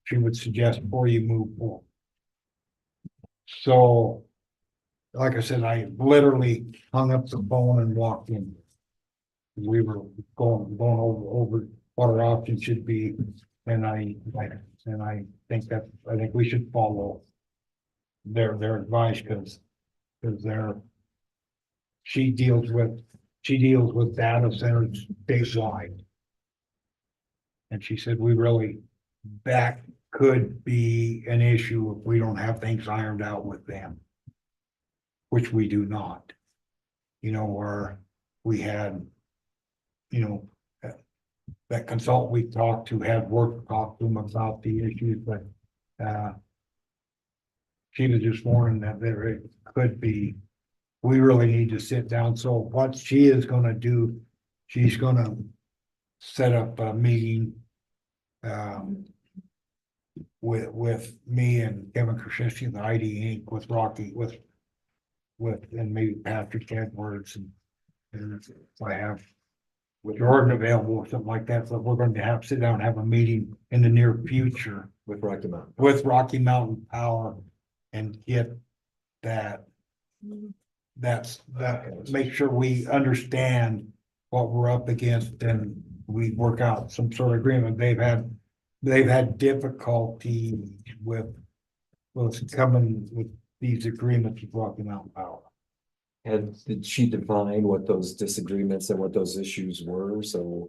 She would suggest before you move forward. So, like I said, I literally hung up the phone and walked in. We were going over what our options should be, and I think we should follow their advice, because she deals with data centers statewide. And she said, that could be an issue if we don't have things ironed out with them. Which we do not. Where we had, that consultant we talked to had talked to them about the issues, but she was just warning that there could be, we really need to sit down. So what she is gonna do, she's gonna set up a meeting with me and Kevin Krasinski, the ID Inc. with Rocky, with and maybe Patrick Edwards, and if I have with Jordan available or something like that. So we're going to sit down and have a meeting in the near future With Rocky Mountain. with Rocky Mountain Power and get that. Make sure we understand what we're up against and we work out some sort of agreement. They've had difficulty with coming with these agreements with Rocky Mountain Power. And did she define what those disagreements and what those issues were? So,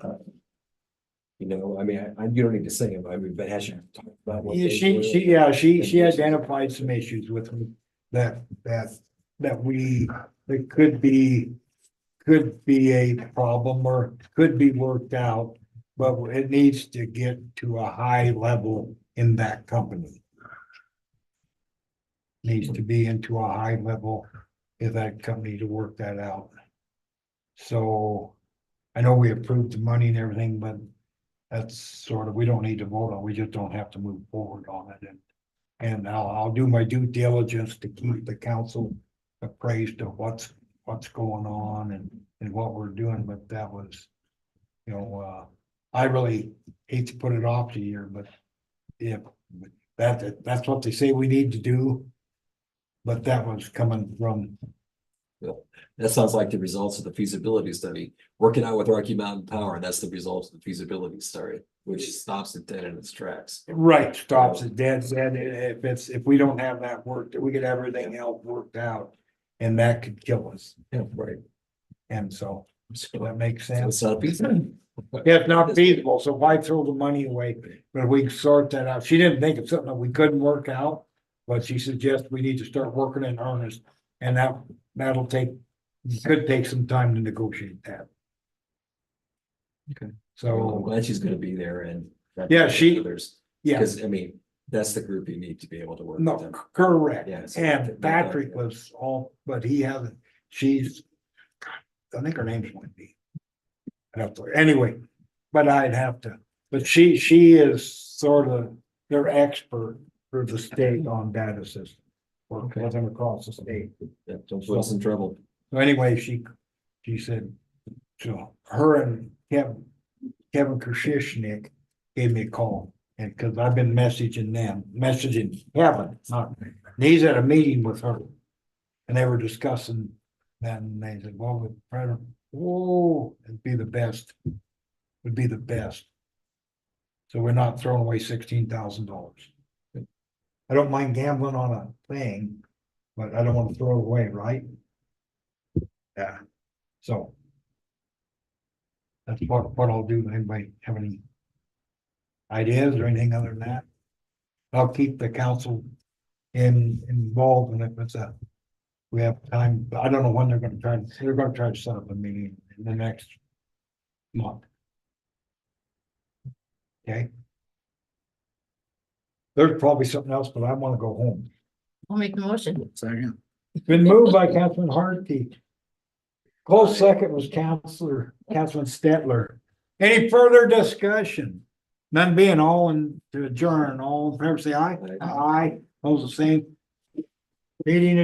you don't need to say them. But has she talked about what they were? She identified some issues with me that could be a problem or could be worked out, but it needs to get to a high level in that company. Needs to be into a high level in that company to work that out. So I know we approved the money and everything, but that's sort of, we don't need to vote on, we just don't have to move forward on it. And I'll do my due diligence to keep the council appraised of what's going on and what we're doing, but that was, I really hate to put it off a year, but if that's what they say we need to do. But that was coming from. That sounds like the results of the feasibility study, working out with Rocky Mountain Power, and that's the results of the feasibility study, which stops it dead in its tracks. Right, stops it dead. If we don't have that worked, we could have everything else worked out, and that could kill us. Yeah, right. And so that makes So sense. it's not feasible. Yeah, it's not feasible, so why throw the money away? But we can sort that out. She didn't think it's something that we couldn't work out, but she suggests we need to start working in earnest, and could take some time to negotiate that. Okay. So Well, I'm glad she's gonna be there and. Yeah, Others, yeah, because that's the group you need to be able to work with no, them. correct. Yeah, so- And Patrick was but he hasn't, I think her name's Wendy. Anyway, but she is sort of their expert for the state on data systems. Work with them across the state. Yeah, don't put us in trouble. So anyway, she said, so her and Kevin Krasinski gave me a call, and because I've been messaging Kevin, and he's at a meeting with her. And they were discussing Then they said, well, with Fred, whoa, it'd be the best. Would be the best. So we're not throwing away $16,000. I don't mind gambling on a thing, but I don't want to throw it away, right? Yeah, so. That's what I'll do. Anybody have any ideas or anything other than that? I'll keep the council involved, and if it's we have time, but I don't know when they're gonna try to set up a meeting in the next month. Okay? There's probably something else, but I wanna go home. I'll make the motion. Second. It's been moved by Councilman Hartke. Close second was Councilman Stetler. Any further discussion? None being all in to adjourn, all in favor say aye. Aye. Aye, those the same. Meeting